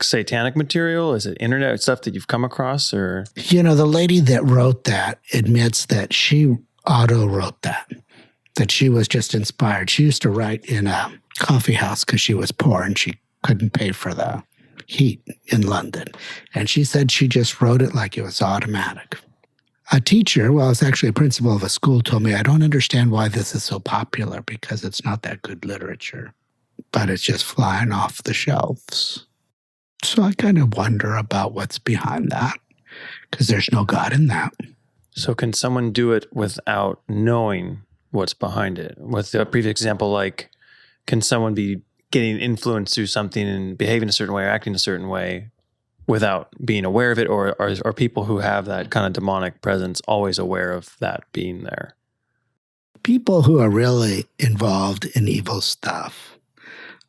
satanic material? Is it internet stuff that you've come across, or the lady that wrote that admits that she auto wrote that. that she was just inspired. She used to write in a coffee house because she was poor and she couldn't pay for the heat in London. And she said she just wrote it like it was automatic. A teacher, well, it's actually a principal of a school, told me, I don't understand why this is so popular because it's not that good literature, but it's just flying off the shelves. So I kind of wonder about what's behind that because there's no God in that. So can someone do it without knowing what's behind it? With the previous example, like, can someone be getting influenced through something and behaving a certain way or acting a certain way without being aware of it? Or are people who have that kind of demonic presence always aware of that being there? People who are really involved in evil stuff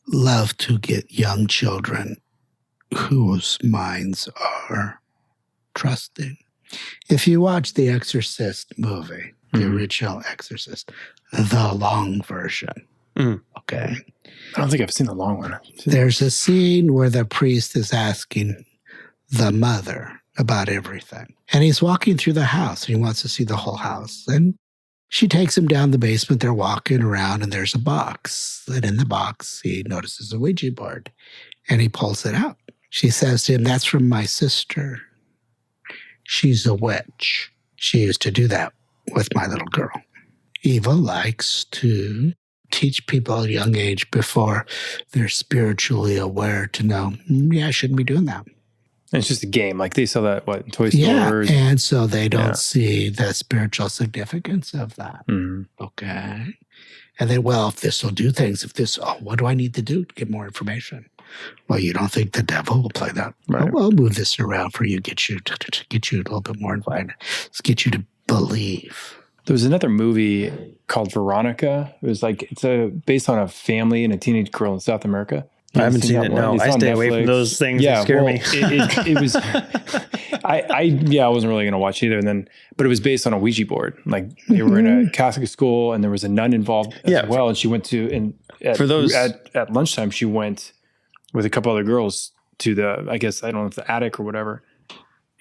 love to get young children whose minds are trusting. If you watch the Exorcist movie, the original Exorcist, the long version, okay? I don't think I've seen the long one. There's a scene where the priest is asking the mother about everything. And he's walking through the house and he wants to see the whole house. And she takes him down the basement. They're walking around and there's a box. And in the box, he notices a Ouija board and he pulls it out. She says to him, that's from my sister. She's a witch. She used to do that with my little girl. Evil likes to teach people at a young age before they're spiritually aware to know, I shouldn't be doing that. And it's just a game. Like they sell that, in toy stores? Yeah, and so they don't see the spiritual significance of that. Okay. And then, well, if this will do things, what do I need to do to get more information? Well, you don't think the devil will play that? Right. Well, I'll move this around for you, get you a little bit more invited. Let's get you to believe. There was another movie called Veronica. It was like, based on a family and a teenage girl in South America. I haven't seen it. No, I stay away from those things that scare me. It was, I wasn't really going to watch either. But it was based on a Ouija board. Like they were in a Catholic school and there was a nun involved as well. And she went at lunchtime, she went with a couple other girls to I don't know if the attic or whatever,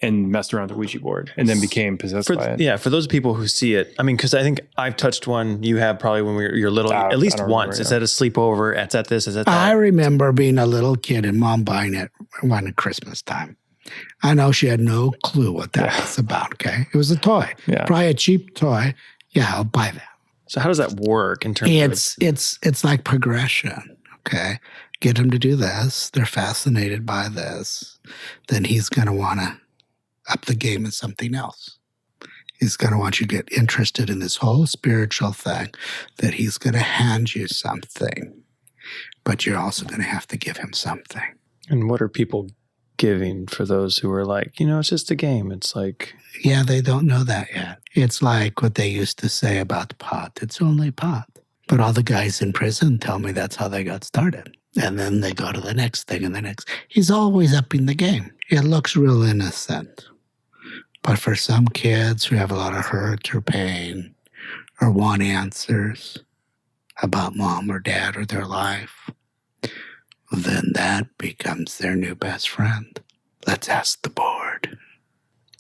and messed around with the Ouija board and then became possessed by it. Yeah, for those people who see it, I mean, because I think I've touched one, you have probably when you're little, at least once. It's at a sleepover, it's at this, it's at that. I remember being a little kid and mom buying it one at Christmas time. I know she had no clue what that was about, okay? It was a toy. Yeah. Probably a cheap toy. Yeah, I'll buy that. So how does that work in terms of... It's like progression, okay? Get them to do this. They're fascinated by this. Then he's going to want to up the game in something else. He's going to want you to get interested in this whole spiritual thing, that he's going to hand you something, but you're also going to have to give him something. And what are people giving for those who are like, it's just a game? It's like... Yeah, they don't know that yet. It's like what they used to say about pot. It's only pot. But all the guys in prison tell me that's how they got started. And then they go to the next thing and the next. He's always upping the game. It looks real innocent. But for some kids who have a lot of hurt or pain or want answers about mom or dad or their life, then that becomes their new best friend. Let's ask the board.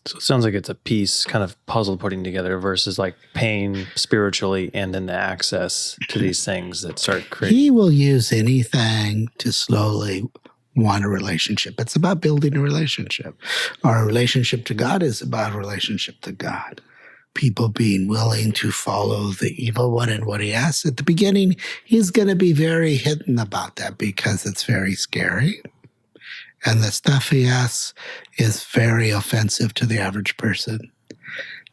So it sounds like it's a piece, kind of puzzle putting together versus like pain spiritually and then the access to these things that start creating. He will use anything to slowly want a relationship. It's about building a relationship. Our relationship to God is about a relationship to God. People being willing to follow the evil one and what he asks. At the beginning, he's going to be very hidden about that because it's very scary. And the stuff he asks is very offensive to the average person.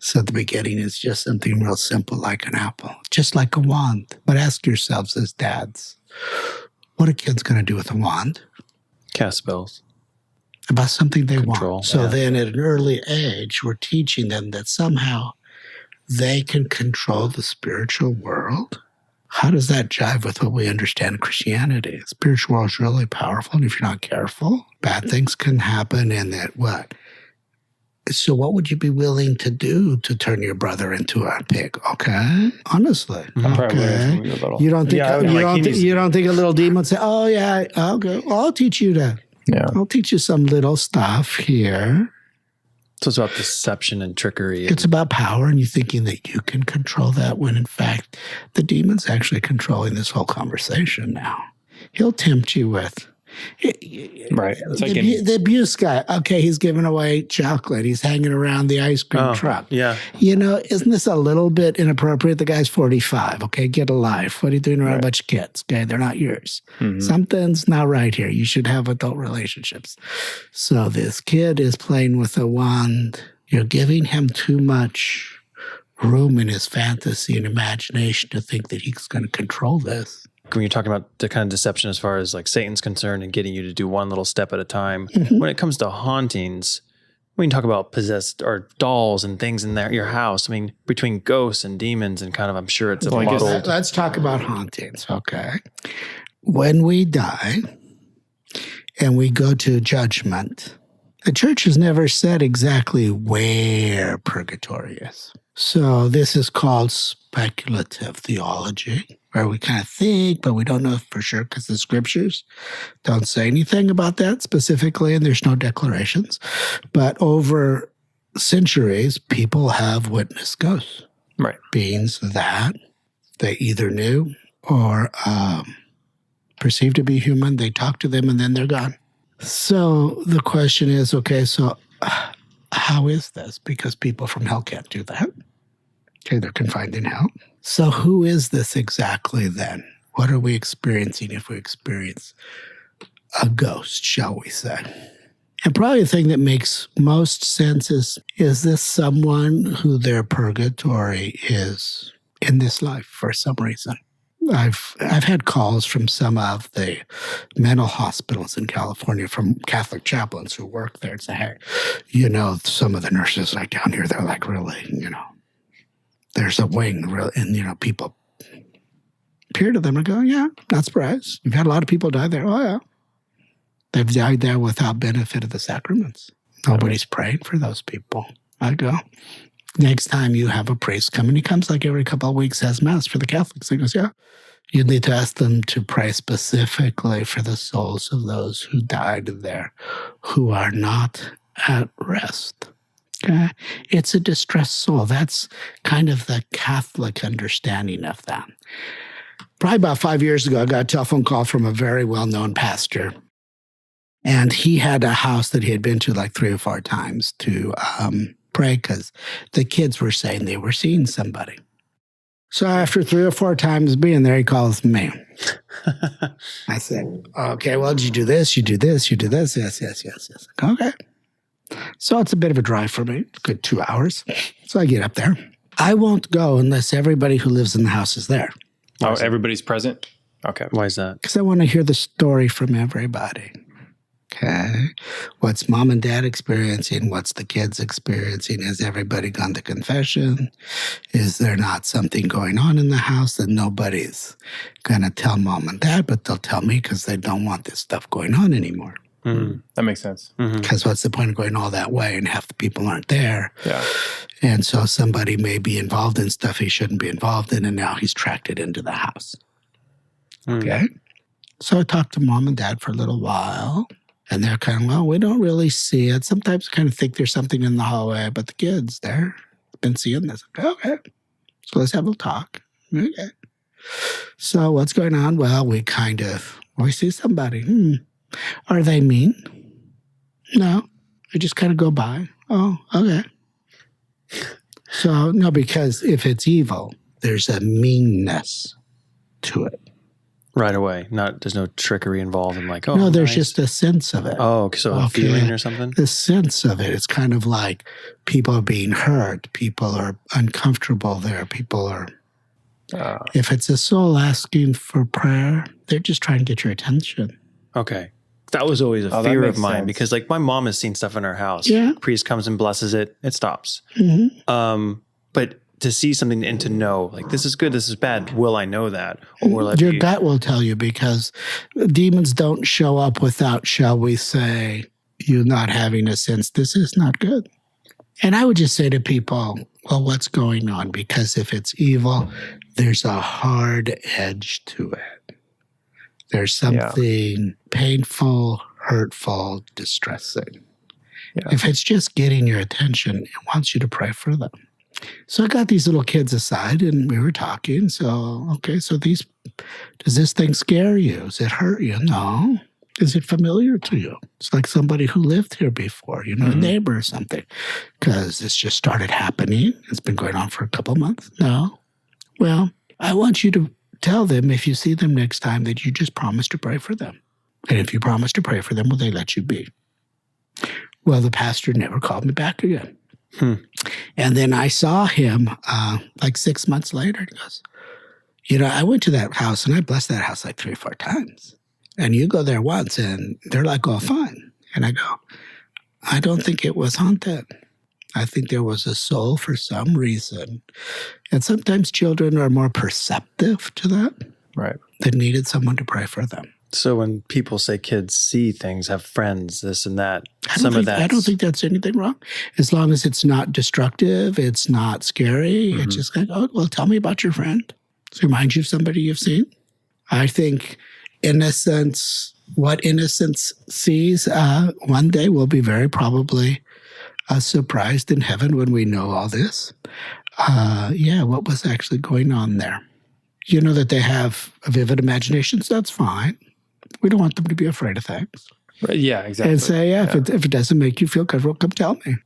So at the beginning, it's just something real simple like an apple, just like a wand. But ask yourselves as dads, what are kids going to do with a wand? Cast spells. About something they Control, want. So then at an early age, we're teaching them that somehow they can control the spiritual world. How does that jive with what we understand in Christianity? The spiritual world is really powerful, and if you're not careful, bad things can happen. And that what? So what would you be willing to do to turn your brother into a pig? Okay, honestly, okay. You don't think you don't think a little demon would say, "Oh yeah, I'll go. I'll teach you to. Yeah, I'll teach you some little stuff here." So it's about deception and trickery. It's about power and you thinking that you can control that when in fact the demon's actually controlling this whole conversation now. He'll tempt you with Right. It's like the abuse guy. Okay, he's giving away chocolate. He's hanging around the ice cream truck. Yeah. Isn't this a little bit inappropriate? The guy's 45. Okay, get a life. What are you doing around a bunch of kids? Okay, they're not yours. Mhm. Something's not right here. You should have adult relationships. So this kid is playing with a wand. You're giving him too much room in his fantasy and imagination to think that he's going to control this. When you're talking about the kind of deception as far as like Satan's concerned and getting you to do one little step at a time, when it comes to hauntings, when you talk about possessed or dolls and things in your house, I mean, between ghosts and demons and kind of, I'm sure it's a Well, I guess muddled. Let's talk about hauntings, okay? When we die and we go to judgment, the church has never said exactly where purgatory is. So this is called speculative theology, where we kind of think, but we don't know for sure because the scriptures don't say anything about that specifically, and there's no declarations. But over centuries, people have witnessed ghosts. Right. Beings that they either knew or perceived to be human. They talk to them and then they're gone. So the question is, okay, so how is this? Because people from hell can't do that. Okay, they're confined in hell. So who is this exactly then? What are we experiencing if we experience a ghost, shall we say? And probably the thing that makes most sense is this someone who their purgatory is in this life for some reason? I've had calls from some of the mental hospitals in California from Catholic chaplains who work there and say, hey, some of the nurses like down here, they're like really, there's a wing, really, and, people peer to them and go, yeah, not surprised. You've had a lot of people die there. Oh, yeah. They've died there without benefit of the sacraments. Nobody's praying for those people. I go, next time you have a priest come, and he comes like every couple of weeks, has mass for the Catholics. He goes, yeah, you need to ask them to pray specifically for the souls of those who died there, who are not at rest. Okay? It's a distressed soul. That's kind of the Catholic understanding of that. Probably about 5 years ago, I got a telephone call from a very well-known pastor. And he had a house that he had been to like 3 or 4 times to pray because the kids were saying they were seeing somebody. So after 3 or 4 times being there, he calls me. I said, okay, well, did you do this? You do this? You do this? Yes. Okay. So it's a bit of a drive for me, a good 2 hours. So I get up there. I won't go unless everybody who lives in the house is there. Oh, everybody's present? Okay. Why is that? Because I want to hear the story from everybody. Okay. What's mom and dad experiencing? What's the kids experiencing? Has everybody gone to confession? Is there not something going on in the house that nobody's going to tell mom and dad, but they'll tell me because they don't want this stuff going on anymore? That makes sense. Because what's the point of going all that way and half the people aren't there? Yeah. And so somebody may be involved in stuff he shouldn't be involved in, and now he's tracked it into the house. Okay. So I talked to mom and dad for a little while. And they're kind of, well, we don't really see it. Sometimes kind of think there's something in the hallway, but the kids, they've been seeing this. Okay. So let's have a talk. Okay. So what's going on? Well, we see somebody. Are they mean? No. They just kind of go by. Oh, okay. So, no, because if it's evil, there's a meanness to it. Right away. There's no trickery involved in like, oh, no, there's nice. just a sense of it. Oh, so a feeling or something? The sense of it. It's kind of like people are being hurt. People are uncomfortable there. People are, if it's a soul asking for prayer, they're just trying to get your attention. Okay. That was always a fear of mine sense. because like my mom has seen stuff in our house. Yeah. Priest comes and blesses it. It stops. But to see something and to know, like, this is good, this is bad, will I know that? Or will I Your gut will tell you because demons don't show up without, shall we say, you not having a sense, this is not good. And I would just say to people, well, what's going on? Because if it's evil, there's a hard edge to it. There's something painful, hurtful, distressing. Yeah. If it's just getting your attention, it wants you to pray for them. So I got these little kids aside and we were talking. So, okay, so does this thing scare you? Does it hurt you? No. Is it familiar to you? It's like somebody who lived here before, a neighbor or something. Because this just started happening. It's been going on for a couple months. No. Well, I want you to tell them if you see them next time that you just promise to pray for them. And if you promise to pray for them, will they let you be? Well, the pastor never called me back again. And then I saw him like 6 months later. He goes, I went to that house and I blessed that house like 3 or 4 times. And you go there once and they're like all fine. And I go, I don't think it was haunted. I think there was a soul for some reason. And sometimes children are more perceptive to that. Right. That needed someone to pray for them. So when people say kids see things, have friends, this and that, I don't think that's anything wrong. As long as it's not destructive, it's not scary. It's just like, oh, well, tell me about your friend. So remind you of somebody you've seen. I think what innocence sees one day will be very probably surprised in heaven when we know all this. What was actually going on there? That they have vivid imaginations, that's fine. We don't want them to be afraid of things. Right. Yeah, exactly. And say, if it doesn't make you feel comfortable, come tell me.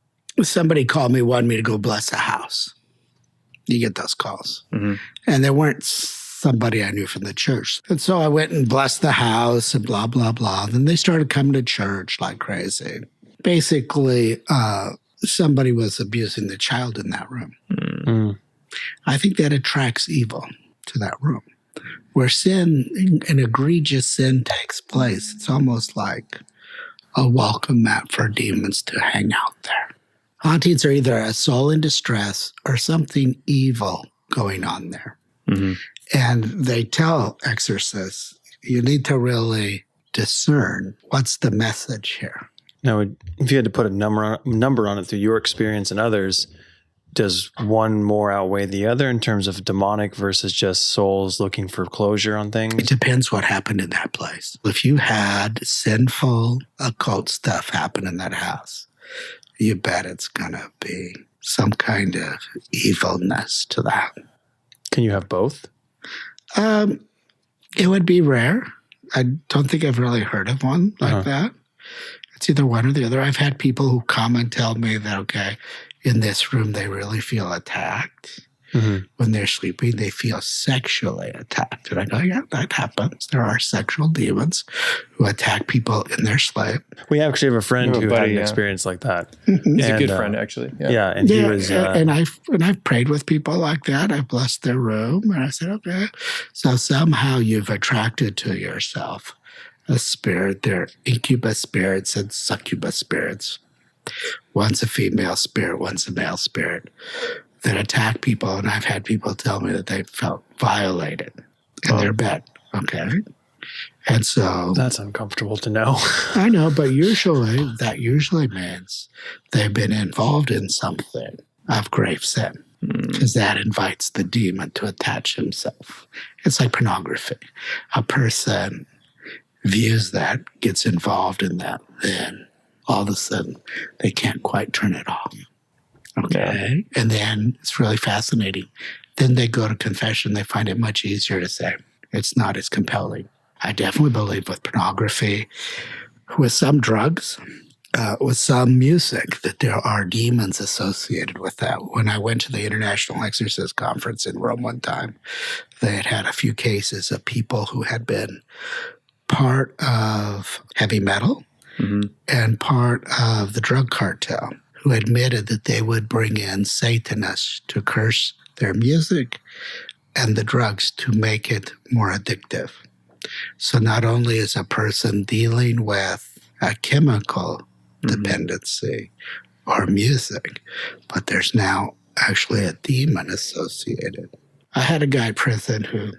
Somebody called me, wanted me to go bless a house. You get those calls. Mm-hmm. And there weren't somebody I knew from the church. And so I went and blessed the house and blah, blah, blah. Then they started coming to church like crazy. Basically, somebody was abusing the child in that room. Mm-hmm. I think that attracts evil to that room. Where an egregious sin takes place, it's almost like a welcome mat for demons to hang out there. Hauntings are either a soul in distress or something evil going on there. Mm-hmm. And they tell exorcists, you need to really discern what's the message here. Now, if you had to put a number on it through your experience and others, does one more outweigh the other in terms of demonic versus just souls looking for closure on things? It depends what happened in that place. If you had sinful occult stuff happen in that house, you bet it's going to be some kind of evilness to that. Can you have both? It would be rare. I don't think I've really heard of one like that. It's either one or the other. I've had people who come and tell me that, okay, in this room, they really feel attacked. Mm-hmm. When they're sleeping, they feel sexually attacked. And I go, yeah, that happens. There are sexual demons who attack people in their sleep. We actually have a friend who had an experience like that. Mm-hmm. He's a good friend, actually. Yeah, and he was... and I've prayed with people like that. I've blessed their room. And I said, okay. So somehow you've attracted to yourself a spirit. They're incubus spirits and succubus spirits. One's a female spirit, one's a male spirit that attack people. And I've had people tell me that they felt violated in their bed. Okay. And so... That's uncomfortable to know. I know, but that usually means they've been involved in something of grave sin. Because that invites the demon to attach himself. It's like pornography. A person views that, gets involved in that, then all of a sudden they can't quite turn it off. Okay. Yeah. And then it's really fascinating. Then they go to confession. They find it much easier to say it's not as compelling. I definitely believe with pornography, with some drugs, with some music, that there are demons associated with that. When I went to the International Exorcist Conference in Rome one time, they had a few cases of people who had been part of heavy metal and part of the drug cartel, who admitted that they would bring in Satanists to curse their music and the drugs to make it more addictive. So not only is a person dealing with a chemical dependency or music, but there's now actually a demon associated. I had a guy in prison who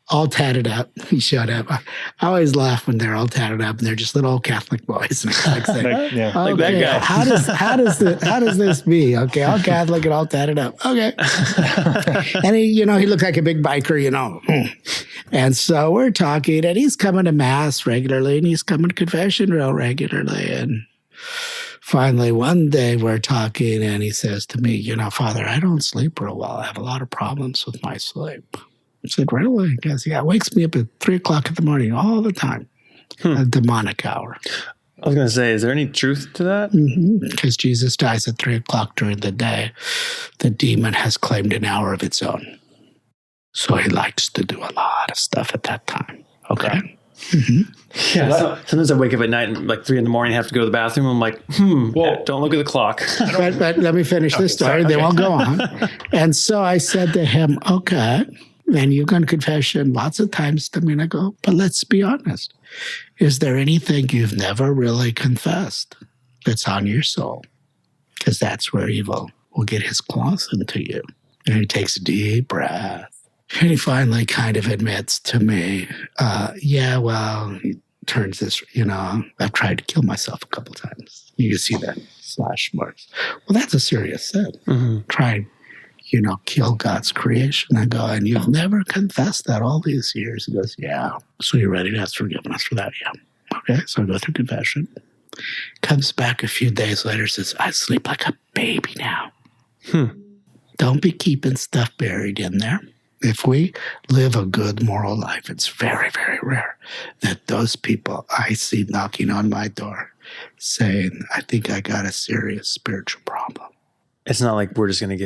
all tatted up. He showed up. I always laugh when they're all tatted up and they're just little old Catholic boys. And I say, like that guy. How does this be? Okay, all Catholic and all tatted up. Okay. And he looks like a big biker, And so we're talking, and he's coming to mass regularly, and he's coming to confession real regularly. And Finally, one day we're talking and he says to me, Father, I don't sleep real well. I have a lot of problems with my sleep. I said, really? He goes, yeah, it wakes me up at 3 o'clock in the morning all the time. A demonic hour. I was going to say, is there any truth to that? Because Jesus dies at 3 o'clock during the day. The demon has claimed an hour of its own. So he likes to do a lot of stuff at that time. Okay. Yeah. So sometimes I wake up at night and like 3 a.m, have to go to the bathroom. I'm like, well, don't look at the clock. But let me finish this story. They won't go on. And so I said to him, okay, and you've gone to confession lots of times to me. And I go, but let's be honest. Is there anything you've never really confessed that's on your soul? Because that's where evil will get his claws into you. And he takes a deep breath. And he finally kind of admits to me, he turns this, I've tried to kill myself a couple times. You can see that slash marks. Well, that's a serious sin. Trying, kill God's creation. I go, and you've never confessed that all these years? He goes, yeah. So you're ready to ask forgiveness for that? Yeah. Okay, so I go through confession. Comes back a few days later, says, I sleep like a baby now. Don't be keeping stuff buried in there. If we live a good moral life, it's very, very rare that those people I see knocking on my door saying, I think I got a serious spiritual problem. It's not like you're going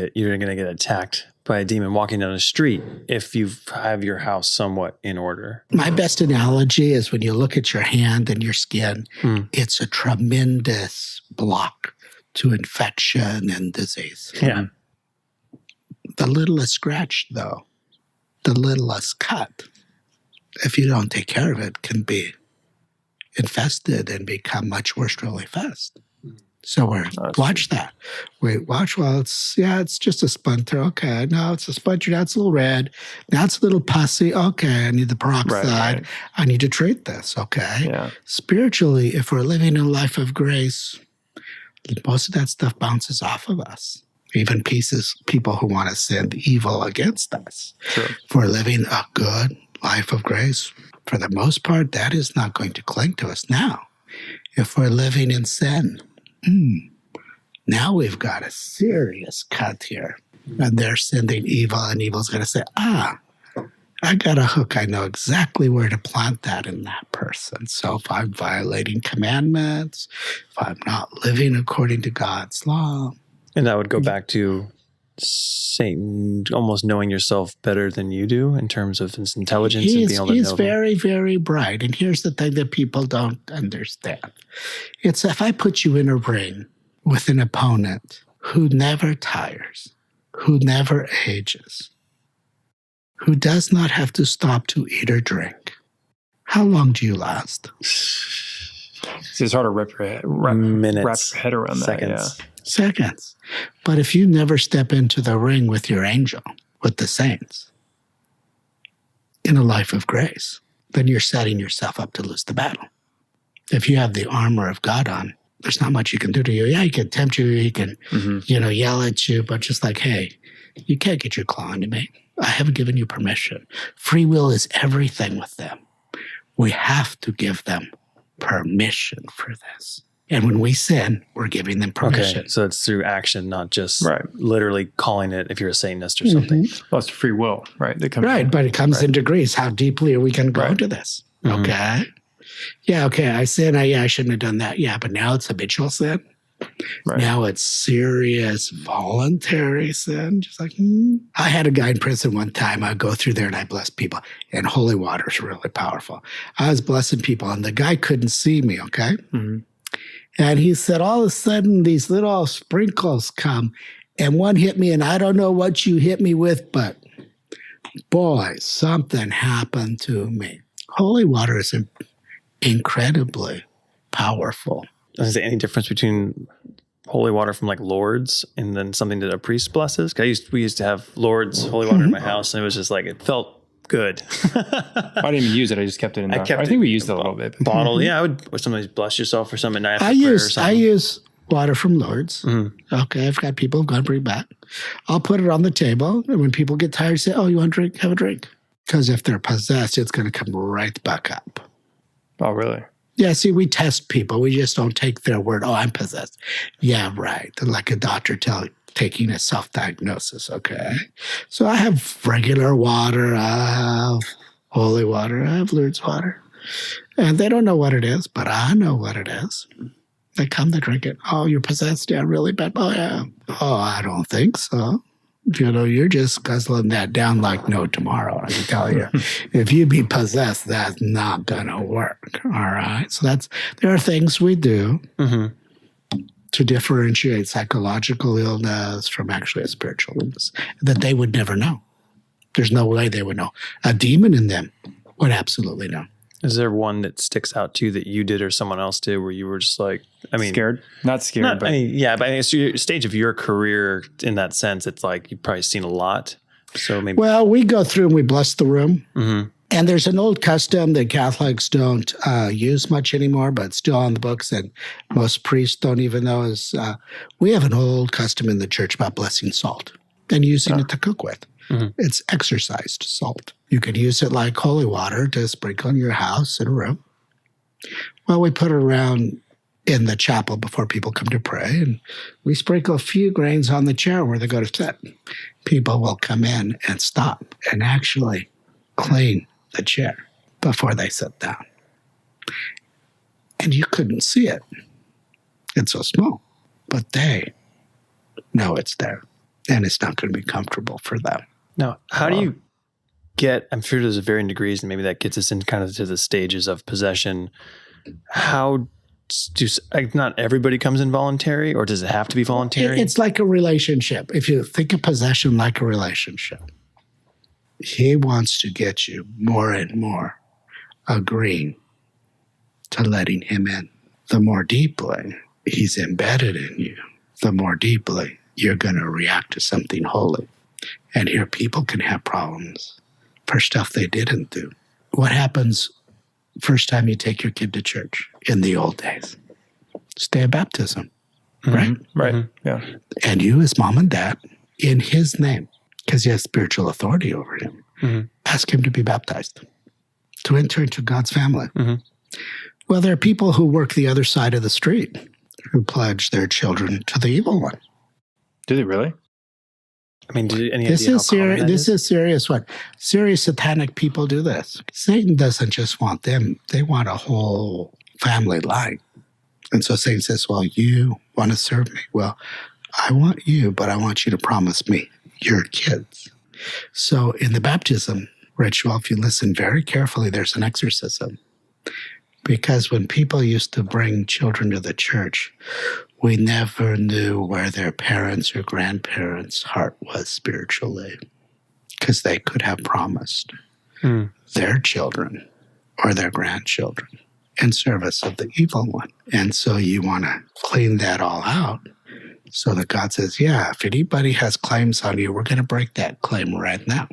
to get attacked by a demon walking down the street if you have your house somewhat in order. My best analogy is when you look at your hand and your skin, it's a tremendous block to infection and disease. Yeah. The littlest scratch, though, the littlest cut, if you don't take care of it, can be infested and become much worse really fast. So watch that. Wait, watch. Well, it's just a splinter. Okay, now it's a splinter. Now it's a little red. Now it's a little pussy. Okay, I need the peroxide. Right. I need to treat this. Okay. Yeah. Spiritually, if we're living a life of grace, most of that stuff bounces off of us. Even people who want to send evil against us. Sure. If we're living a good life of grace, for the most part, that is not going to cling to us. Now, if we're living in sin, now we've got a serious cut here. And they're sending evil, and evil's going to say, I got a hook. I know exactly where to plant that in that person. So if I'm violating commandments, if I'm not living according to God's law. And that would go back to Satan almost knowing yourself better than you do in terms of his intelligence and being able to know. He's very, very bright. And here's the thing that people don't understand. It's if I put you in a ring with an opponent who never tires, who never ages, who does not have to stop to eat or drink, how long do you last? It's hard to wrap your head around seconds. that. Seconds. But if you never step into the ring with your angel, with the saints, in a life of grace, then you're setting yourself up to lose the battle. If you have the armor of God on, there's not much you can do to you. Yeah, he can tempt you, he can, yell at you, but just like, hey, you can't get your claw into me. I haven't given you permission. Free will is everything with them. We have to give them permission for this. And when we sin, we're giving them permission. Okay, so it's through action, not just literally calling it if you're a Satanist or something. Well, it's free will, right? But it comes in degrees. How deeply are we going to go into this? Okay. Yeah, okay, I sin. I shouldn't have done that. Yeah, but now it's habitual sin. Right. Now it's serious voluntary sin. Just like, I had a guy in prison one time. I'd go through there and I bless people. And holy water is really powerful. I was blessing people and the guy couldn't see me, okay? And he said, all of a sudden, these little sprinkles come, and one hit me, and I don't know what you hit me with, but boy, something happened to me. Holy water is incredibly powerful. Is there any difference between holy water from like Lourdes and then something that a priest blesses? We used to have Lourdes holy water in my house, and it was just like, it felt good. I didn't even use it. I just kept it in there. I think we used it a little bit. Bottle. Yeah, I would sometimes bless yourself or something. I use water from Lourdes. Okay, I've got people who've gone bring back. I'll put it on the table, and when people get tired, say, "Oh, you want a drink? Have a drink." Because if they're possessed, it's going to come right back up. Oh, really? Yeah, see, we test people. We just don't take their word. Oh, I'm possessed. Yeah, right. Like a doctor taking a self-diagnosis. Okay. So I have regular water. I have holy water. I have Lourdes water. And they don't know what it is, but I know what it is. They come to drink it. Oh, you're possessed? Yeah, really bad. Oh, yeah. Oh, I don't think so. You're just guzzling that down like no tomorrow. I can tell you. If you be possessed, that's not going to work. All right. So there are things we do to differentiate psychological illness from actually a spiritual illness that they would never know. There's no way they would know. A demon in them would absolutely know. Is there one that sticks out to you that you did or someone else did where you were just like, scared? Not scared, but it's your stage of your career in that sense. It's like you've probably seen a lot. So maybe. Well, we go through and we bless the room. And there's an old custom that Catholics don't use much anymore, but still on the books, and most priests don't even know is we have an old custom in the church about blessing salt and using it to cook with. It's exorcised salt. You could use it like holy water to sprinkle in your house and room. Well, we put it around in the chapel before people come to pray, and we sprinkle a few grains on the chair where they go to sit. People will come in and stop and actually clean the chair before they sit down. And you couldn't see it. It's so small. But they know it's there, and it's not going to be comfortable for them. Now, how do you get, I'm sure there's varying degrees, and maybe that gets us in kind of to the stages of possession. How do, not everybody comes in voluntary, or does it have to be voluntary? It's like a relationship. If you think of possession like a relationship, he wants to get you more and more agreeing to letting him in. The more deeply he's embedded in you, the more deeply you're going to react to something holy. And here people can have problems for stuff they didn't do. What happens first time you take your kid to church in the old days? It's day of baptism, right? Right. Yeah. And you as mom and dad, in his name, because he has spiritual authority over him, ask him to be baptized, to enter into God's family. Well, there are people who work the other side of the street who pledge their children to the evil one. Do they really? I mean, any this idea is how common serious. This is serious. What serious satanic people do this? Satan doesn't just want them; they want a whole family line. And so Satan says, "Well, you want to serve me? Well, I want you, but I want you to promise me your kids." So in the baptism ritual, if you listen very carefully, there's an exorcism. Because when people used to bring children to the church, we never knew where their parents' or grandparents' heart was spiritually, because they could have promised their children or their grandchildren in service of the evil one. And so you want to clean that all out so that God says, yeah, if anybody has claims on you, we're going to break that claim right now,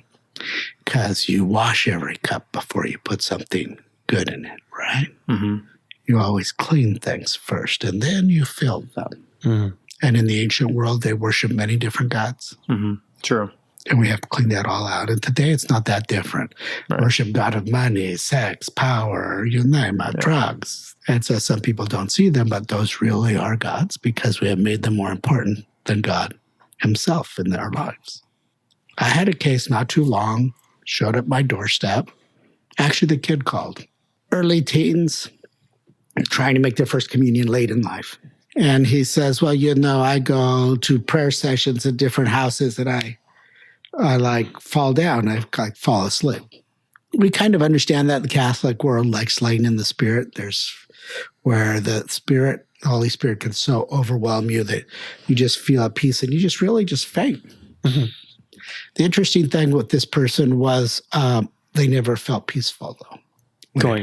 because you wash every cup before you put something good in it, right? You always clean things first, and then you fill them. And in the ancient world, they worship many different gods. True. And we have to clean that all out. And today, it's not that different. Right. Worship God of money, sex, power, you name it, drugs. And so some people don't see them, but those really are gods because we have made them more important than God himself in their lives. I had a case not too long, showed up my doorstep. Actually, the kid called. Early teens, trying to make their first communion late in life. And he says, well, I go to prayer sessions at different houses and I like fall down. I like fall asleep. We kind of understand that in the Catholic world, like slaying in the spirit. There's where the Holy Spirit can so overwhelm you that you just feel at peace and you just really just faint. The interesting thing with this person was they never felt peaceful, though.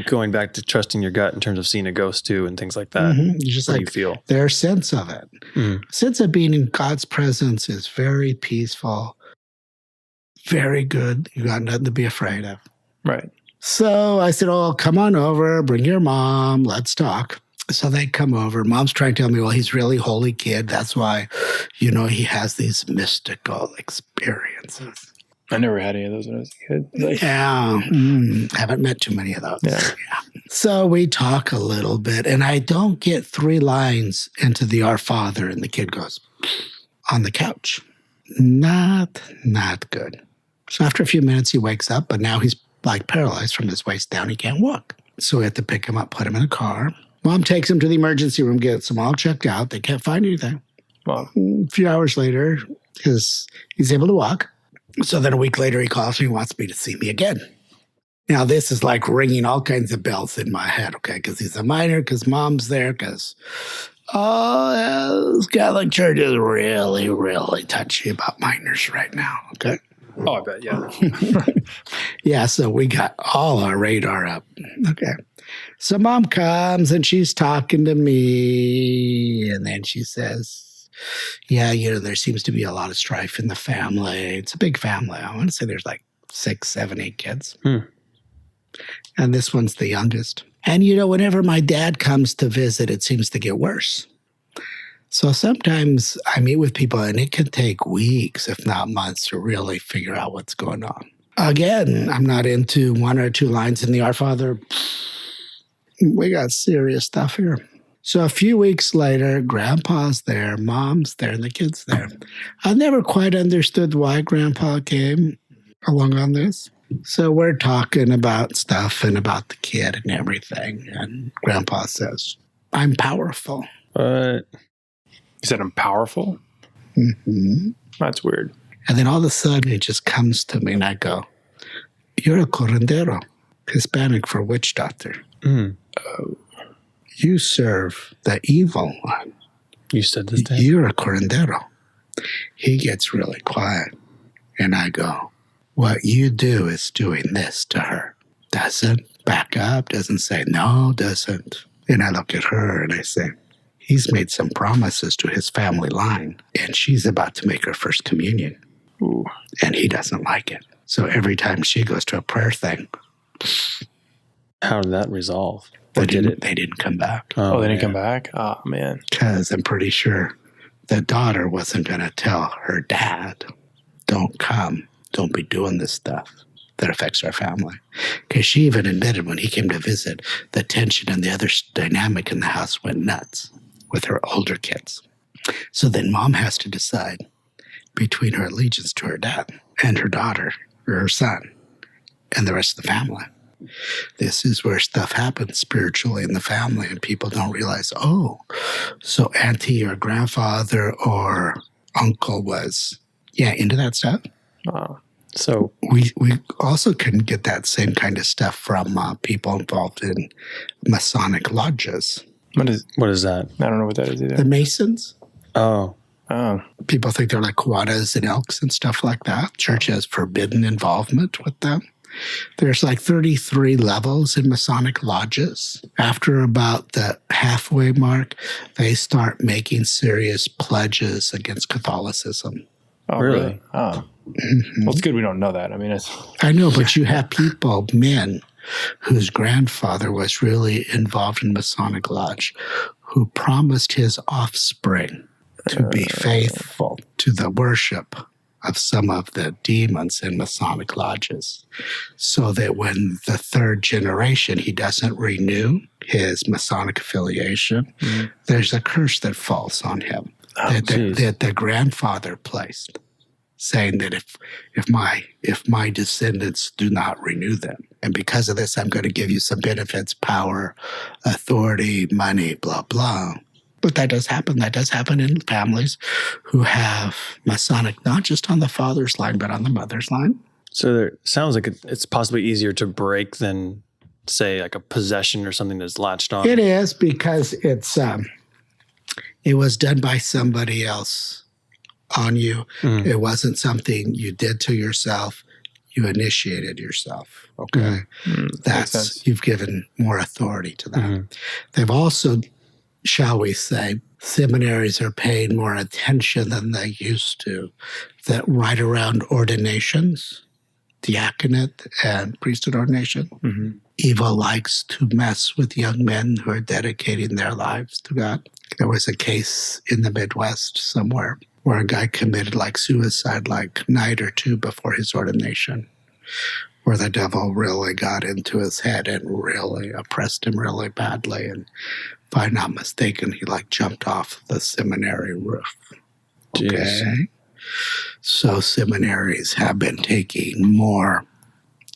Going back to trusting your gut in terms of seeing a ghost too and things like that. Just what like do you feel? Their sense of it. Sense of being in God's presence is very peaceful, very good. You got nothing to be afraid of. Right. So I said, oh, come on over, bring your mom, let's talk. So they come over. Mom's trying to tell me, well, he's a really holy kid. That's why, he has these mystical experiences. I never had any of those when I was a kid. Yeah. Haven't met too many of those. Yeah. So we talk a little bit, and I don't get 3 lines into the Our Father, and the kid goes on the couch. Not good. So after a few minutes, he wakes up, but now he's like paralyzed from his waist down. He can't walk. So we have to pick him up, put him in a car. Mom takes him to the emergency room, gets him all checked out. They can't find anything. Well, A few hours later, he's able to walk. So then a week later, he calls me and wants me to see me again. Now, this is like ringing all kinds of bells in my head, okay? Because he's a minor, because Mom's there, because, this Catholic Church is really, really touchy about minors right now, okay? oh, I bet, yeah. Yeah, so we got all our radar up. Okay. So Mom comes and she's talking to me, and then she says, yeah, there seems to be a lot of strife in the family. It's a big family. I want to say there's like 6, 7, 8 kids. And this one's the youngest. And, whenever my dad comes to visit, it seems to get worse. So sometimes I meet with people and it can take weeks, if not months, to really figure out what's going on. Again, I'm not into 1 or 2 lines in the Our Father. We got serious stuff here. So a few weeks later, Grandpa's there, Mom's there, and the kid's there. I never quite understood why Grandpa came along on this. So we're talking about stuff and about the kid and everything. And Grandpa says, I'm powerful. What? You said I'm powerful? Mm-hmm. That's weird. And then all of a sudden it just comes to me and I go, you're a curandero, Hispanic for witch doctor. You serve the evil one. You said this to him? You're a curandero. He gets really quiet. And I go, what you do is doing this to her. Doesn't back up, doesn't say no, doesn't. And I look at her and I say, he's made some promises to his family line, and she's about to make her first communion. Ooh. And he doesn't like it. So every time she goes to a prayer thing, How did that resolve? they didn't come back. Oh, they didn't come back? Oh, man. Because I'm pretty sure the daughter wasn't going to tell her dad, don't come, don't be doing this stuff that affects our family. Because she even admitted when he came to visit, the tension and the other dynamic in the house went nuts with her older kids. So then Mom has to decide between her allegiance to her dad and her daughter or her son and the rest of the family. This is where stuff happens spiritually in the family, and people don't realize, so auntie or grandfather or uncle was, into that stuff. Wow. So We also can get that same kind of stuff from people involved in Masonic lodges. What is that? I don't know what that is either. The Masons. Oh, People think they're like Quadas and Elks and stuff like that. Church has forbidden involvement with them. There's like 33 levels in Masonic lodges. After about the halfway mark, they start making serious pledges against Catholicism. Oh, really? Oh. Mm-hmm. Well, it's good we don't know that. I mean, it's... I know, but you have people, men, whose grandfather was really involved in Masonic lodge, who promised his offspring to be faithful to the worship of some of the demons in Masonic lodges, so that when the 3rd generation, he doesn't renew his Masonic affiliation, there's a curse that falls on him that the grandfather placed, saying that if my descendants do not renew them, and because of this, I'm going to give you some benefits, power, authority, money, blah, blah. But that does happen. That does happen in families who have Masonic, not just on the father's line, but on the mother's line. so there sounds like it's possibly easier to break than, say, like a possession or something that's latched on. It is, because it was done by somebody else on you. It wasn't something you did to yourself. You initiated yourself. Okay. You've given more authority to that. They've also, shall we say, seminaries are paying more attention than they used to, that right around ordinations, diaconate and priesthood ordination. Evil likes to mess with young men who are dedicating their lives to God. There was a case in the Midwest somewhere where a guy committed like suicide like night or two before his ordination, where the devil really got into his head and really oppressed him really badly. And if I'm not mistaken, he like jumped off the seminary roof. Okay. Jeez. So seminaries have been taking more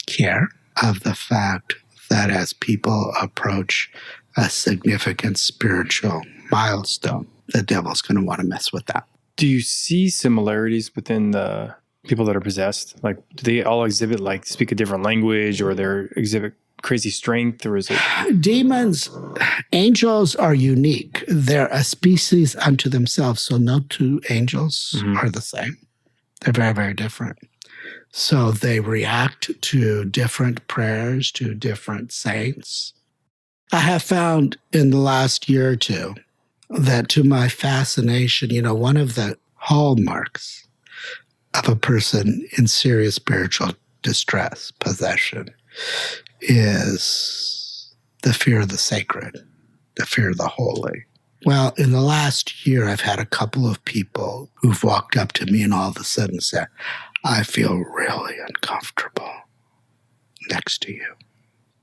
care of the fact that as people approach a significant spiritual milestone, the devil's going to want to mess with that. Do you see similarities within the people that are possessed? Like, do they all exhibit, like, speak a different language, or they exhibit crazy strength, or is it? Demons, angels are unique. They're a species unto themselves. So no two angels are the same. They're very, very different. So they react to different prayers, to different saints. I have found in the last year or two that, to my fascination, one of the hallmarks of a person in serious spiritual distress, possession, is the fear of the sacred, the fear of the holy. Well, in the last year, I've had a couple of people who've walked up to me and all of a sudden said, I feel really uncomfortable next to you.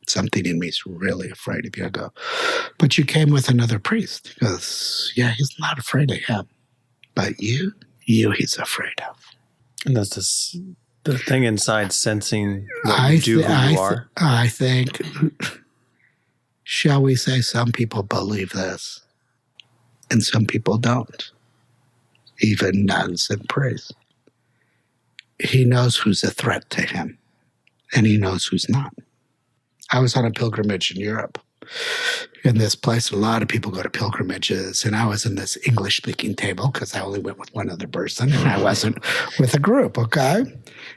Something in me is really afraid of you. I go, but you came with another priest. He goes, yeah, he's not afraid of him. But you he's afraid of. And that's the thing inside sensing what you do, who you are. I think, shall we say, some people believe this and some people don't. Even nuns and priests. He knows who's a threat to him, and he knows who's not. I was on a pilgrimage in Europe. In this place, a lot of people go to pilgrimages, and I was in this English-speaking table because I only went with one other person, and I wasn't with a group, okay?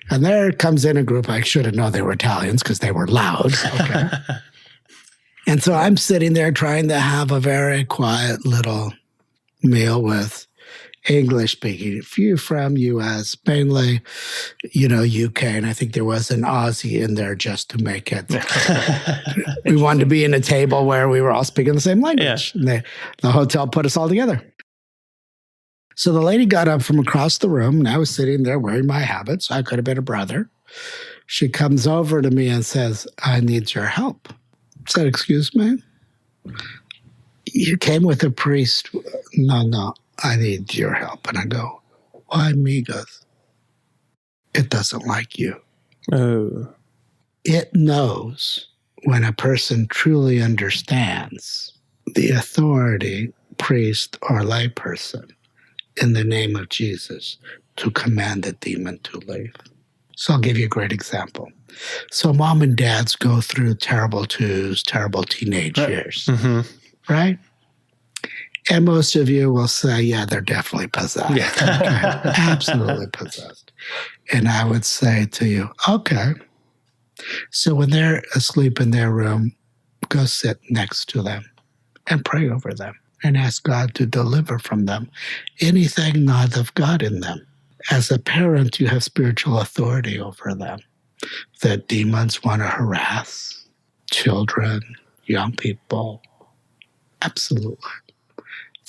And there comes in a group. I should have known they were Italians because they were loud, okay? And so I'm sitting there trying to have a very quiet little meal with English-speaking, a few from U.S., mainly, UK, and I think there was an Aussie in there just to make it. We wanted to be in a table where we were all speaking the same language. Yeah. And the hotel put us all together. So the lady got up from across the room, and I was sitting there wearing my habit, so I could have been a brother. She comes over to me and says, I need your help. I said, excuse me? You came with a priest. No. I need your help. And I go, why me? Goes, it doesn't like you. Oh. It knows when a person truly understands the authority, priest or layperson, in the name of Jesus, to command the demon to leave. So I'll give you a great example. So mom and dads go through terrible twos, terrible teenage years, right? And most of you will say, yeah, they're definitely possessed. Yeah. Okay. Absolutely possessed. And I would say to you, okay. So when they're asleep in their room, go sit next to them and pray over them and ask God to deliver from them anything not of God in them. As a parent, you have spiritual authority over them. That demons want to harass children, young people. Absolutely.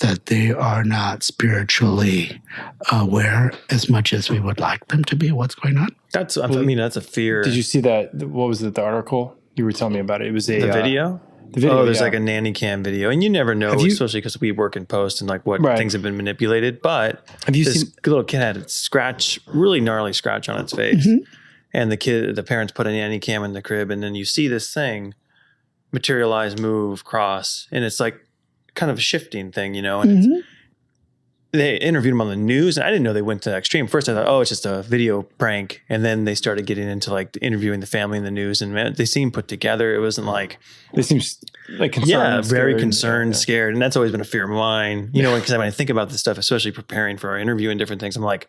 That they are not spiritually aware as much as we would like them to be what's going on. That's a fear. Did you see that? What was it, the article? You were telling me about it. It was the video? The video, there's like a nanny cam video. And you never know, especially because we work in post and like what things have been manipulated. But have you this little kid had a really gnarly scratch on its face. Mm-hmm. And the parents put a nanny cam in the crib. And then you see this thing materialize, move, cross. And it's like, kind of a shifting thing, and they interviewed him on the news, and I didn't know they went to that extreme. First I thought, it's just a video prank, and then they started getting into like interviewing the family in the news, and man, they seemed put together. It wasn't like they seemed like concerned, very concerned, scared, and that's always been a fear of mine, because when I think about this stuff, especially preparing for our interview and different things, I'm like,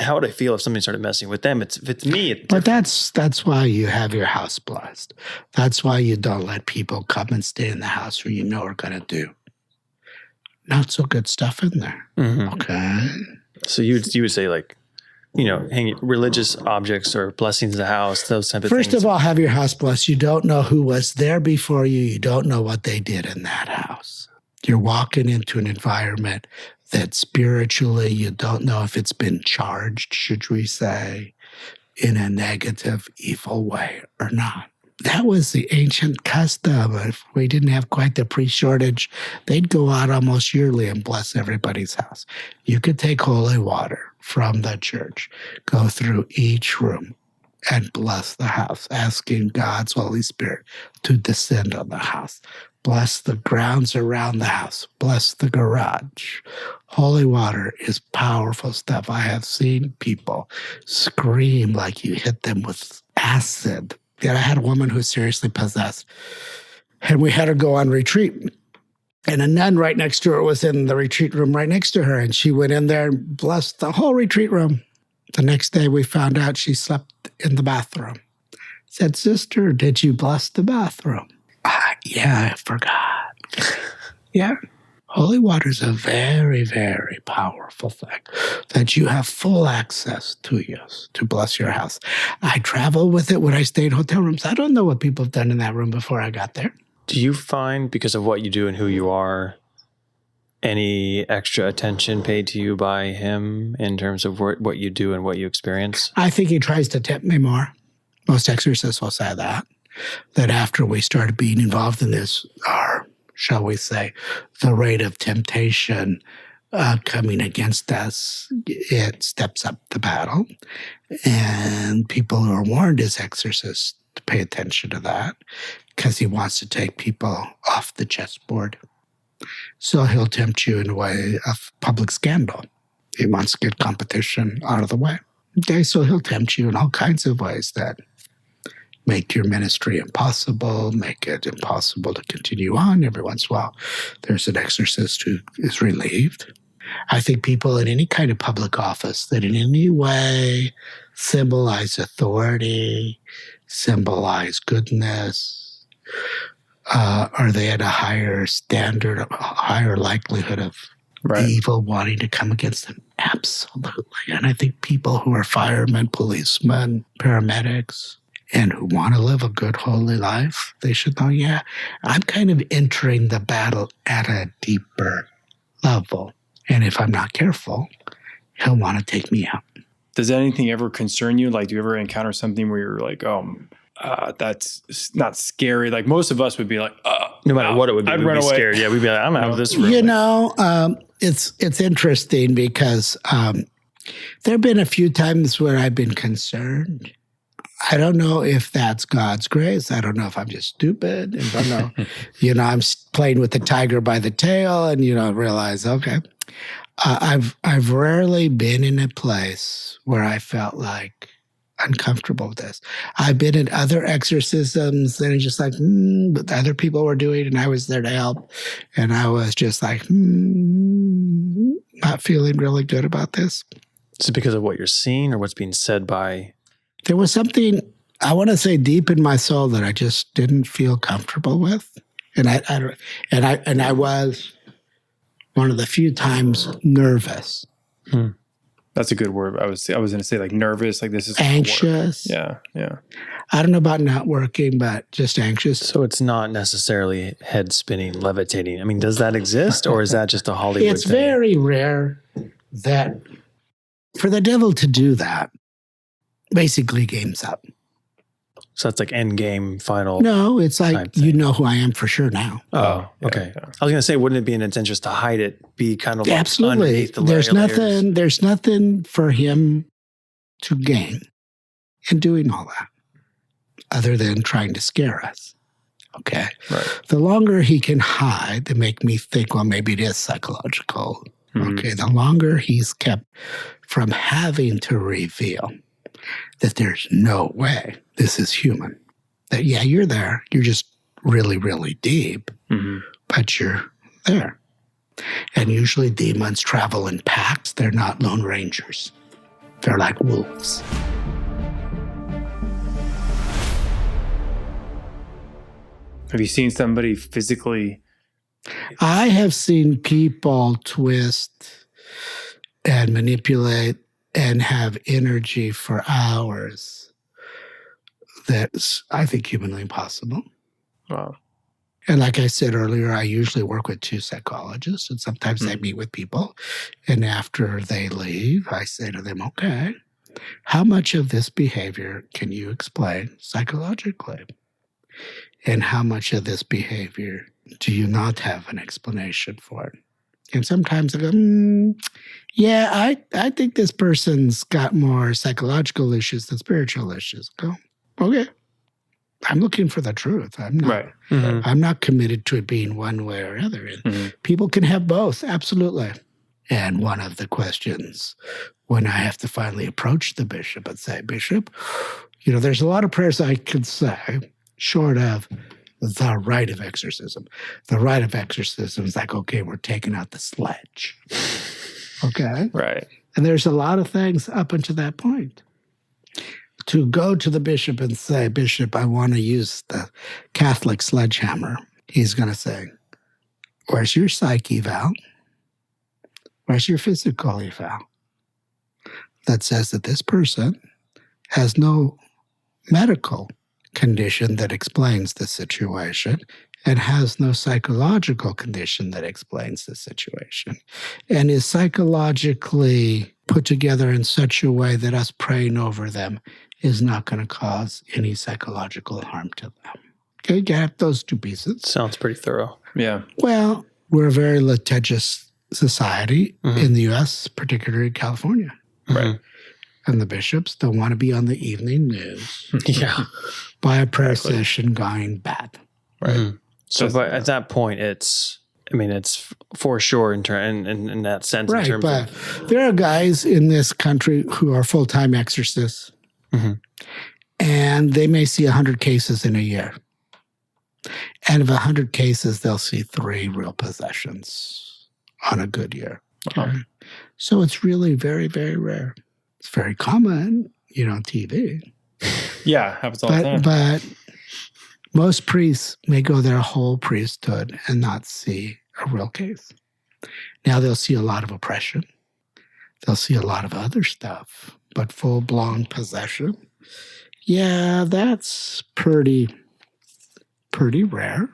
how would I feel if somebody started messing with them? If it's me. But that's why you have your house blessed. That's why you don't let people come and stay in the house where are going to do not so good stuff in there. Mm-hmm. Okay. So you would say like, hang religious objects or blessings in the house, those type of things. First of all, have your house blessed. You don't know who was there before you. You don't know what they did in that house. You're walking into an environment that spiritually, you don't know if it's been charged, should we say. in a negative, evil way or not. That was the ancient custom. If we didn't have quite the priest shortage, they'd go out almost yearly and bless everybody's house. You could take holy water from the church, go through each room, and bless the house, asking God's Holy Spirit to descend on the house. Bless the grounds around the house. Bless the garage. Holy water is powerful stuff. I have seen people scream like you hit them with acid. And I had a woman who was seriously possessed, and we had her go on retreat. And a nun right next to her was in the retreat room right next to her, and she went in there and blessed the whole retreat room. The next day, we found out she slept in the bathroom. Said, "Sister, did you bless the bathroom?" Yeah, I forgot. Yeah. Holy water is a very, very powerful thing that you have full access to use to bless your house. I travel with it when I stay in hotel rooms. I don't know what people have done in that room before I got there. Do you find, because of what you do and who you are, any extra attention paid to you by him in terms of what you do and what you experience? I think he tries to tempt me more. Most exorcists will say that after we started being involved in this, our, shall we say, the rate of temptation coming against us, it steps up the battle. And people who are warned as exorcists to pay attention to that because he wants to take people off the chessboard. So he'll tempt you in a way of public scandal. He wants to get competition out of the way. Okay, so he'll tempt you in all kinds of ways that make your ministry impossible, make it impossible to continue on. Every once in a while, there's an exorcist who is relieved. I think people in any kind of public office that in any way symbolize authority, symbolize goodness, are they at a higher standard, a higher likelihood of evil wanting to come against them? Absolutely. And I think people who are firemen, policemen, paramedics, and who want to live a good, holy life, they should know, yeah, I'm kind of entering the battle at a deeper level. And if I'm not careful, he'll want to take me out. Does anything ever concern you? Like, do you ever encounter something where you're like, that's not scary? Like, most of us would be like, no matter what it would be, we'd be scared. Yeah, we'd be like, I'm out of this room. You know, it's interesting because there have been a few times where I've been concerned. I don't know if that's God's grace. I don't know if I'm just stupid. I don't know. I'm playing with the tiger by the tail and, realize, okay. I've rarely been in a place where I felt like uncomfortable with this. I've been in other exorcisms and it's just like, but other people were doing and I was there to help. And I was just like, not feeling really good about this. Is it because of what you're seeing or what's being said by... There was something, I want to say, deep in my soul that I just didn't feel comfortable with. And I was one of the few times nervous. That's a good word. I was going to say like nervous, like this is anxious. Yeah. I don't know about not working, but just anxious. So it's not necessarily head spinning, levitating. I mean, does that exist or is that just a Hollywood It's thing? very rare that for the devil to do that, basically game's up. So that's like end game, final. No, it's like, you know who I am for sure now. Oh, okay. Yeah. I was going to say, wouldn't it be in its interest to hide it, be kind of like absolutely underneath the there's layers? There's nothing for him to gain in doing all that other than trying to scare us. Okay. Right. The longer he can hide and make me think, well, maybe it is psychological. Mm-hmm. Okay. The longer he's kept from having to reveal that there's no way this is human. That, yeah, you're there. You're just really, really deep, but you're there. And usually demons travel in packs. They're not lone rangers. They're like wolves. Have you seen somebody physically? I have seen people twist and manipulate and have energy for hours that's, I think, humanly impossible. Wow. And like I said earlier, I usually work with 2 psychologists, and sometimes I meet with people. And after they leave, I say to them, okay, How much of this behavior can you explain psychologically? And how much of this behavior do you not have an explanation for? And sometimes I go, yeah, I think this person's got more psychological issues than spiritual issues. I go, okay. I'm looking for the truth. I'm not, Right. I'm not committed to it being one way or other. And people can have both, absolutely. And one of the questions when I have to finally approach the bishop and say, Bishop, there's a lot of prayers I could say short of the rite of exorcism. The rite of exorcism is like, okay, we're taking out the sledge. Okay? Right. And there's a lot of things up until that point. To go to the bishop and say, Bishop, I want to use the Catholic sledgehammer, he's going to say, where's your psych eval? Where's your physical eval? That says that this person has no medical condition that explains the situation and has no psychological condition that explains the situation and is psychologically put together in such a way that us praying over them is not going to cause any psychological harm to them. Okay, you have those two pieces. Sounds pretty thorough. Yeah. Well, we're a very litigious society in the U.S., particularly California. Right. And the bishops don't want to be on the evening news Yeah. by a prayer session going bad. Right. So but at that point, it's for sure in that sense. Right, in terms but of, there are guys in this country who are full-time exorcists, and they may see 100 cases in a year. And of 100 cases, they'll see 3 real possessions on a good year. Okay? So it's really very, very rare. It's very common, on TV. Yeah, happens all the time. But most priests may go their whole priesthood and not see a real case. Now they'll see a lot of oppression. They'll see a lot of other stuff, but full-blown possession, yeah, that's pretty rare.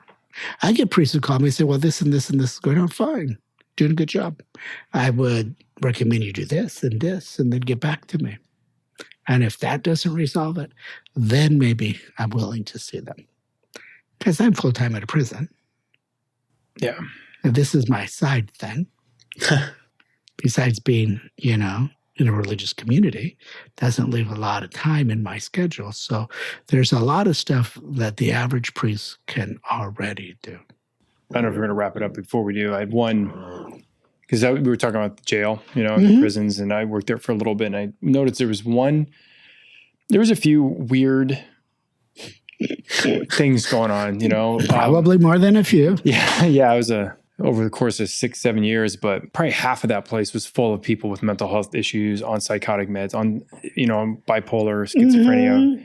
I get priests who call me and say, well, this and this and this is going on fine. Doing a good job. I would recommend you do this and then get back to me. And if that doesn't resolve it, then maybe I'm willing to see them. Because I'm full-time at a prison. Yeah. And this is my side thing. Besides being, in a religious community, doesn't leave a lot of time in my schedule. So there's a lot of stuff that the average priest can already do. I don't know if we're going to wrap it up. Before we do, I had one, because we were talking about the jail, the prisons, and I worked there for a little bit, and I noticed there was a few weird things going on, Probably more than a few. Yeah. I was over the course of 6-7 years, but probably half of that place was full of people with mental health issues, on psychotic meds, on bipolar, schizophrenia.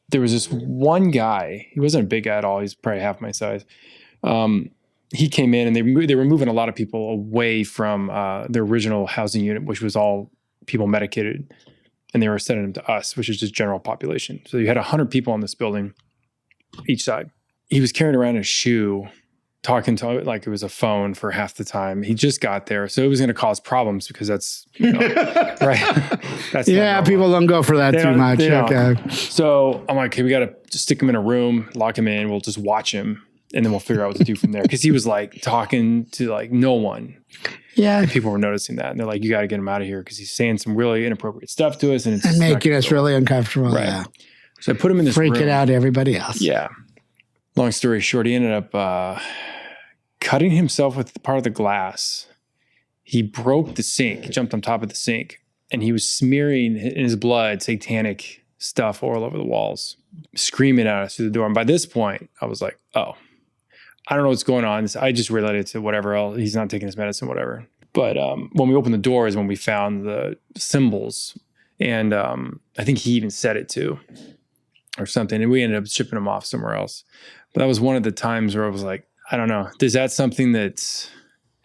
There was this one guy. He wasn't a big guy at all. He's probably half my size. He came in, and they were moving a lot of people away from the original housing unit, which was all people medicated, and they were sending them to us, which is just general population. So you had 100 people in this building, each side. He was carrying around a shoe, talking to it like it was a phone for half the time. He just got there, so it was going to cause problems because that's right. That's people don't go for that too much. Okay. So I'm like, okay, we got to just stick him in a room, lock him in. We'll just watch him, and then we'll figure out what to do from there. Because he was like talking to like no one. Yeah. And people were noticing that, and they're like, "You got to get him out of here because he's saying some really inappropriate stuff to us, and it's making us really uncomfortable." Right. Yeah. So I put him in this room. Freaking out everybody else. Yeah. Long story short, he ended up cutting himself with part of the glass. He broke the sink, jumped on top of the sink, and he was smearing in his blood satanic stuff all over the walls, screaming at us through the door. And by this point, I was like, oh, I don't know what's going on. I just related to whatever else. He's not taking his medicine, whatever. But when we opened the door is when we found the symbols. And I think he even said it too or something. And we ended up shipping him off somewhere else. But that was one of the times where I was like, I don't know. Is that something that's...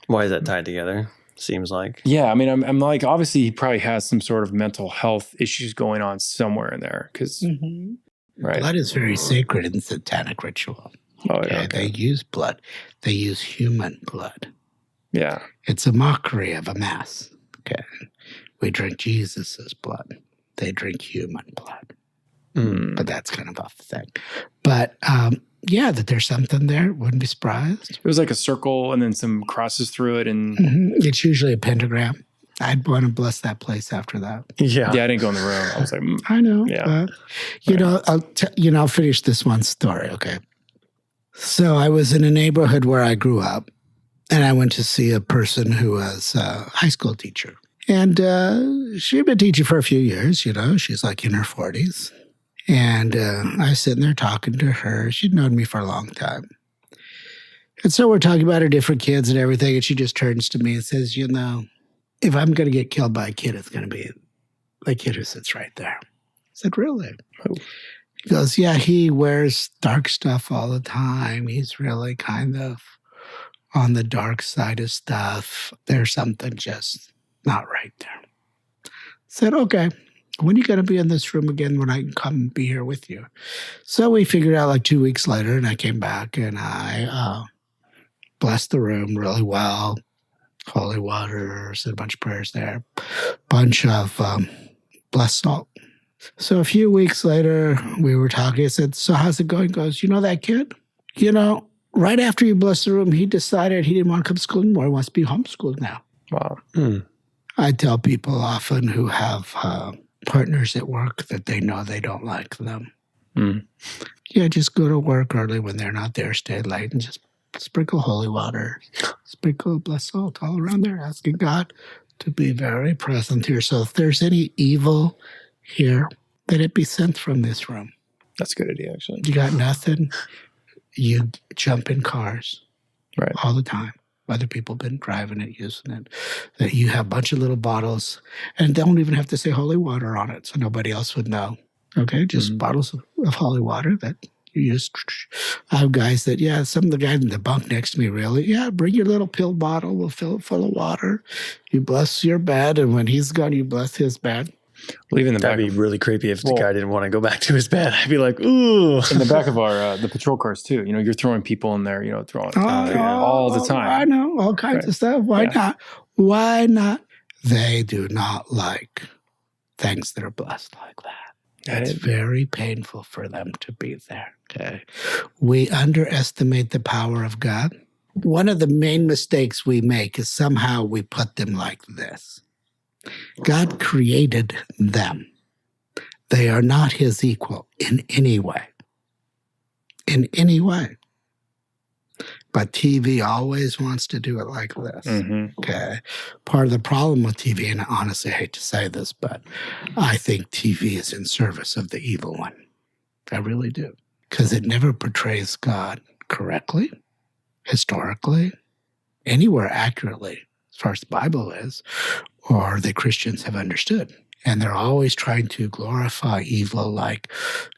Why is that tied together? Seems like. Yeah. I mean, I'm like, obviously he probably has some sort of mental health issues going on somewhere in there. Because, right. Blood is very sacred in satanic ritual. Oh, yeah. Okay. They use blood. They use human blood. Yeah. It's a mockery of a mass. Okay. We drink Jesus's blood. They drink human blood. But that's kind of off the thing. But yeah, that there's something there. Wouldn't be surprised. It was like a circle and then some crosses through it. And It's usually a pentagram. I'd want to bless that place after that. yeah, I didn't go in the room. I was like, I know. Yeah. You know, I'll finish this one story. Okay. So I was in a neighborhood where I grew up, and I went to see a person who was a high school teacher. And she'd been teaching for a few years, you know. She's like in her 40s. And I was sitting there talking to her. She'd known me for a long time. And so we're talking about her different kids and everything. And she just turns to me and says, you know, if I'm going to get killed by a kid, it's going to be the kid who sits right there. I said, really? Oh. He goes, yeah, he wears dark stuff all the time. He's really kind of on the dark side of stuff. There's something just not right there. I said, okay, when are you going to be in this room again when I can come and be here with you? So we figured out like 2 weeks later, and I came back and I blessed the room really well. Holy water, said a bunch of prayers there, bunch of blessed salt. So a few weeks later, we were talking. I said, so how's it going? He goes, you know that kid? You know, right after you blessed the room, he decided he didn't want to come to school anymore. He wants to be homeschooled now. Wow. I tell people often who have partners at work that they know they don't like them. Yeah, just go to work early when they're not there, stay late, and just sprinkle holy water, sprinkle blessed salt all around there, asking God to be very present here. So if there's any evil here, let it be sent from this room. That's a good idea, actually. You got nothing, you jump in cars all the time. Other people have been driving it, using it. That you have a bunch of little bottles, and don't even have to say holy water on it, so nobody else would know. Okay, just bottles of holy water that you use. I have guys that, some of the guys in the bunk next to me really, bring your little pill bottle. We'll fill it full of water. You bless your bed, and when he's gone, you bless his bed. Leaving the back. That'd be really creepy if the guy didn't want to go back to his bed. I'd be like, ooh. In the back of our the patrol cars too. You know, you're throwing people in there. You know, throwing all the time. I know all kinds of stuff. Why not? Why not? They do not like things that are blessed like that. It's very painful for them to be there. Okay, we underestimate the power of God. One of the main mistakes we make is somehow we put them like this. God created them. They are not his equal in any way. In any way. But TV always wants to do it like this. Okay. Part of the problem with TV, and honestly, I hate to say this, but I think TV is in service of the evil one. I really do. Because it never portrays God correctly, historically, anywhere accurately, as far as the Bible is, or the Christians have understood. And they're always trying to glorify evil like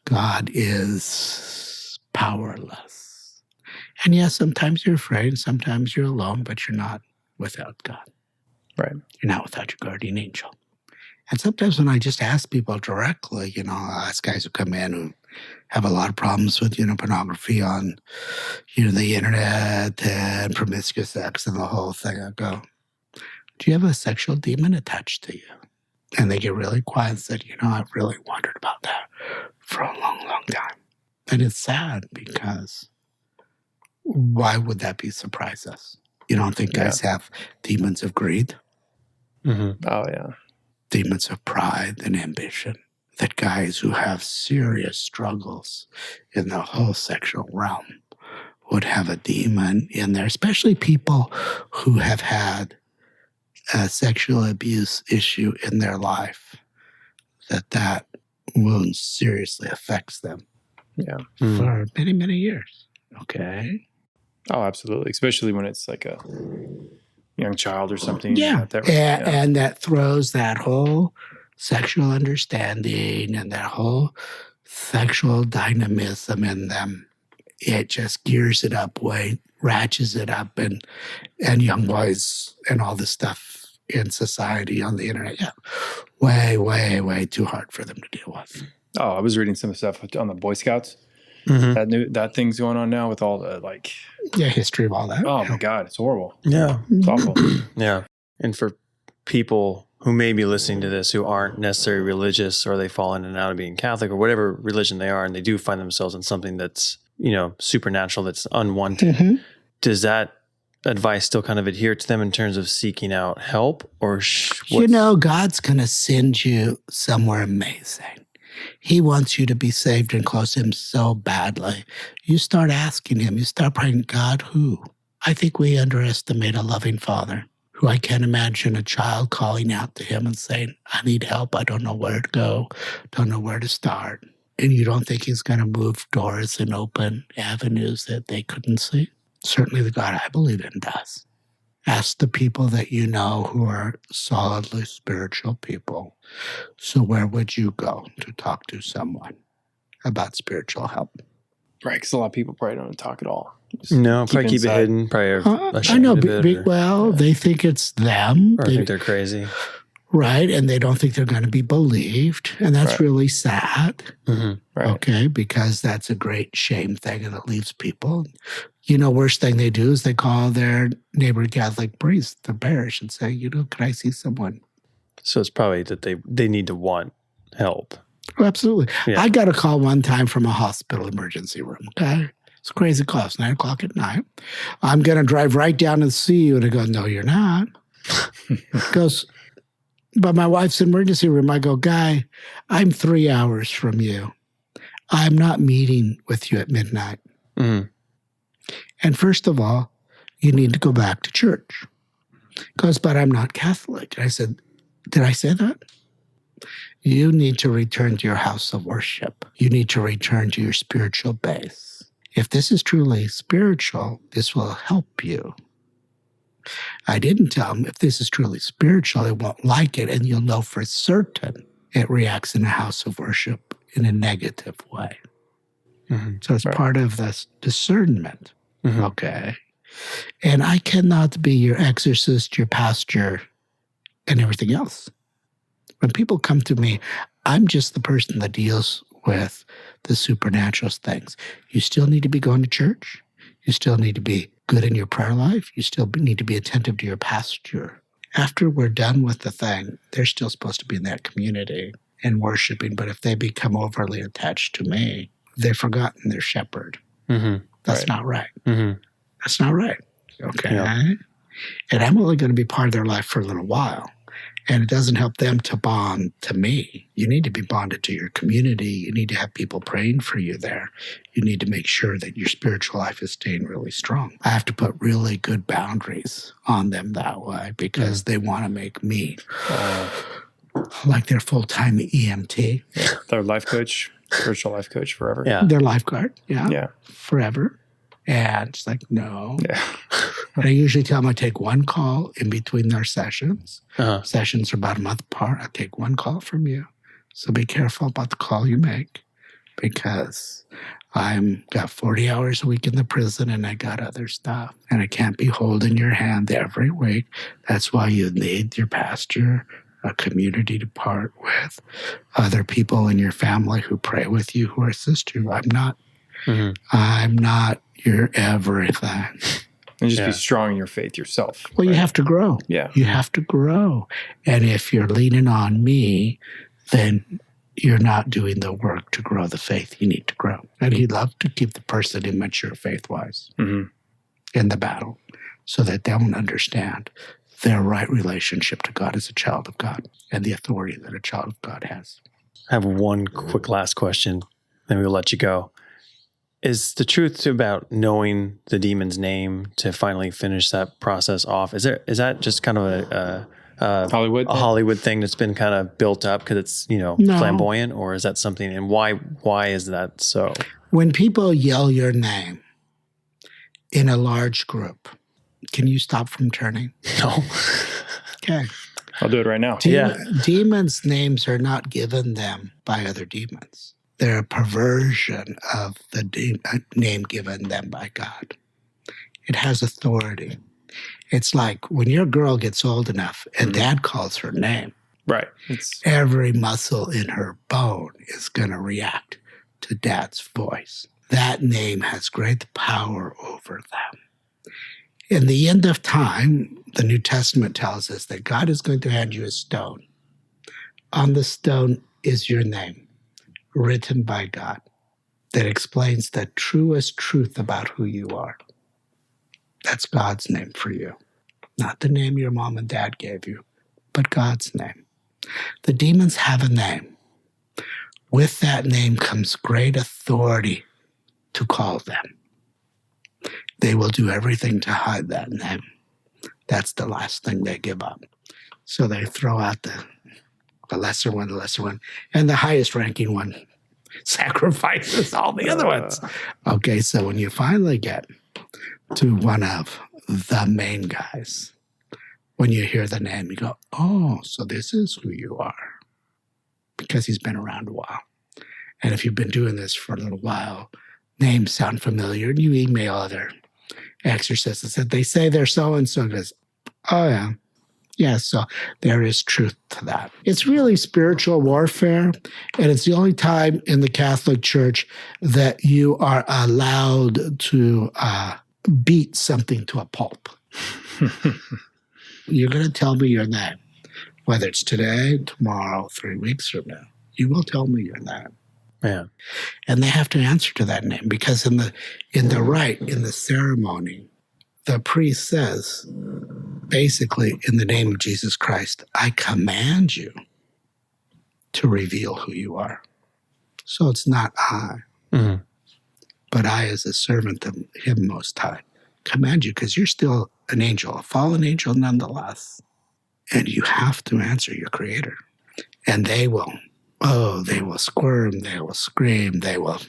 God is powerless. And yes, sometimes you're afraid, sometimes you're alone, but you're not without God. Right. You're not without your guardian angel. And sometimes when I just ask people directly, I ask guys who come in who have a lot of problems with, pornography on, the internet and promiscuous sex and the whole thing. I go, do you have a sexual demon attached to you? And they get really quiet and said, I've really wondered about that for a long, long time. And it's sad because why would that surprise us? You don't think guys have demons of greed? Oh, yeah. Demons of pride and ambition. That guys who have serious struggles in the whole sexual realm would have a demon in there, especially people who have had a sexual abuse issue in their life, that wound seriously affects them for many, many years. Okay. Oh, absolutely. Especially when it's like a young child or something. And that throws that whole sexual understanding and that whole sexual dynamism in them. It just gears it up ratchets it up, and young boys and all this stuff in society on the internet, way, way, way too hard for them to deal with. Oh, I was reading some stuff on the Boy Scouts. That thing's going on now with all the history of all that. Oh my God, it's horrible. Yeah, It's awful. Yeah, and for people who may be listening to this who aren't necessarily religious, or they fall in and out of being Catholic or whatever religion they are, and they do find themselves in something that's, supernatural, that's unwanted. Mm-hmm. Does that advice still kind of adhere to them in terms of seeking out help, or God's going to send you somewhere amazing. He wants you to be saved and close to him so badly. You start asking him, you start praying, God, who? I think we underestimate a loving father who I can't imagine a child calling out to him and saying, I need help. I don't know where to go. Don't know where to start. And you don't think he's going to move doors and open avenues that they couldn't see? Certainly the God I believe in does. Ask the people that you know who are solidly spiritual people. So where would you go to talk to someone about spiritual help? Right, because a lot of people probably don't talk at all. No, probably keep it hidden. Probably I know. Or They think it's them. Or think they're crazy. Right, and they don't think they're going to be believed. And that's really sad. Mm-hmm. Right. Okay, because that's a great shame thing, and it leaves people. Worst thing they do is they call their neighboring Catholic priest, their parish, and say, can I see someone? So it's probably that they need to want help. Oh, absolutely. Yeah. I got a call one time from a hospital emergency room, okay? It's a crazy call. It's 9 o'clock at night. I'm going to drive right down and see you. And I go, no, you're not. He goes, but my wife's in the emergency room. I go, Guy, I'm 3 hours from you. I'm not meeting with you at midnight. Mm-hmm. And first of all, you need to go back to church. He goes, but I'm not Catholic. And I said, did I say that? You need to return to your house of worship. You need to return to your spiritual base. If this is truly spiritual, this will help you. I didn't tell him if this is truly spiritual, it won't like it, and you'll know for certain it reacts in a house of worship in a negative way. Mm-hmm. So it's part of this discernment. Mm-hmm. Okay. And I cannot be your exorcist, your pastor, and everything else. When people come to me, I'm just the person that deals with the supernatural things. You still need to be going to church. You still need to be good in your prayer life. You still need to be attentive to your pastor. After we're done with the thing, they're still supposed to be in that community and worshiping. But if they become overly attached to me, they've forgotten their shepherd. Mm-hmm. That's not right. Mm-hmm. That's not right. Okay. Yeah. And I'm only going to be part of their life for a little while. And it doesn't help them to bond to me. You need to be bonded to your community. You need to have people praying for you there. You need to make sure that your spiritual life is staying really strong. I have to put really good boundaries on them that way because they want to make me like their full-time EMT. Yeah. Their life coach, spiritual life coach forever. Yeah. Their lifeguard. Yeah. Forever. And it's like, no. Yeah. And I usually tell them I take one call in between their sessions. Uh-huh. Sessions are about a month apart. I take one call from you. So be careful about the call you make because I'm got 40 hours a week in the prison and I got other stuff. And I can't be holding your hand every week. That's why you need your pastor, a community to part with, other people in your family who pray with you, who assist you. I'm not your everything. And just be strong in your faith yourself. Well, you have to grow. Yeah. You have to grow. And if you're leaning on me, then you're not doing the work to grow the faith you need to grow. And he'd love to keep the person immature faith-wise in the battle so that they don't understand their right relationship to God as a child of God and the authority that a child of God has. I have one quick last question, then we'll let you go. Is the truth about knowing the demon's name to finally finish that process off? Is that just kind of a Hollywood thing that's been kind of built up because it's flamboyant, or is that something? And why is that so? When people yell your name in a large group, can you stop from turning? No. Okay. I'll do it right now. Demons' names are not given them by other demons. They're a perversion of the name given them by God. It has authority. It's like when your girl gets old enough and dad calls her name, right? Every muscle in her bone is going to react to dad's voice. That name has great power over them. In the end of time, the New Testament tells us that God is going to hand you a stone. On the stone is your name, written by God, that explains the truest truth about who you are. That's God's name for you. Not the name your mom and dad gave you, but God's name. The demons have a name. With that name comes great authority to call them. They will do everything to hide that name. That's the last thing they give up. So they throw out the lesser one, and the highest ranking one sacrifices all the other ones. Okay, so when you finally get to one of the main guys, when you hear the name, you go, oh, so this is who you are. Because he's been around a while. And if you've been doing this for a little while, names sound familiar, and you email other exorcists and said, they say they're so-and-so. And goes, oh, yeah. Yeah, so there is truth to that. It's really spiritual warfare, and it's the only time in the Catholic Church that you are allowed to beat something to a pulp. You're going to tell me your name, whether it's today, tomorrow, 3 weeks from now. You will tell me your name. Yeah. And they have to answer to that name, because in the rite, in the ceremony, the priest says, basically, in the name of Jesus Christ, I command you to reveal who you are. So it's not I, but I, as a servant of Him Most High, command you, because you're still an angel, a fallen angel nonetheless. And you have to answer your Creator. And they will squirm, they will scream, they will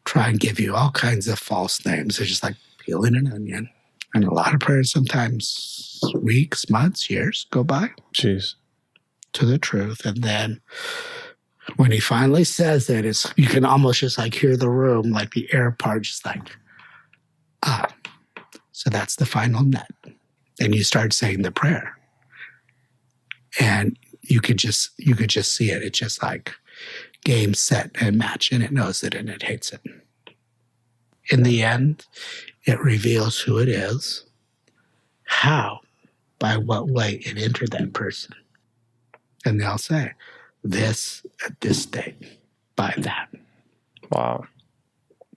try and give you all kinds of false names. They're just like peeling an onion. And a lot of prayers, sometimes weeks, months, years go by. Jeez. To the truth. And then when he finally says it, you can almost just like hear the room, like the air part, just like, so that's the final net. And you start saying the prayer. And you could just see it. It's just like game, set, and match. And it knows it and it hates it. In the end, it reveals who it is, how, by what way it entered that person. And they'll say, this at this date, by that. Wow.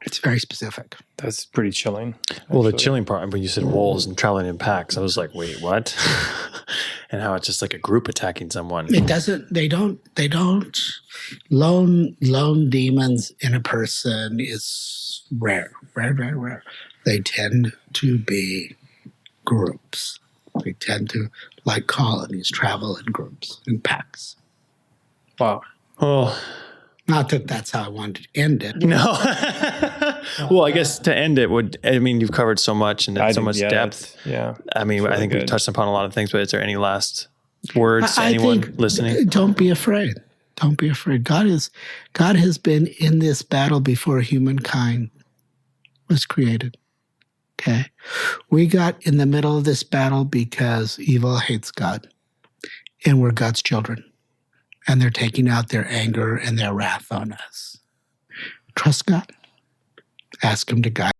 It's very specific. That's pretty chilling. Well, the chilling part, when you said wolves and traveling in packs, I was like, wait, what? And how it's just like a group attacking someone. They don't, lone demons in a person is rare. They tend to be groups. They tend to, like colonies, travel in groups, in packs. Wow. Oh, not that that's how I wanted to end it. no. Well, I guess to end it you've covered so much and so much depth. Yeah. I mean, really I think good. we've touched upon a lot of things, but is there any last words to anyone listening? Don't be afraid. Don't be afraid. God has been in this battle before humankind was created. Okay? We got in the middle of this battle because evil hates God. And we're God's children. And they're taking out their anger and their wrath on us. Trust God. Ask Him to guide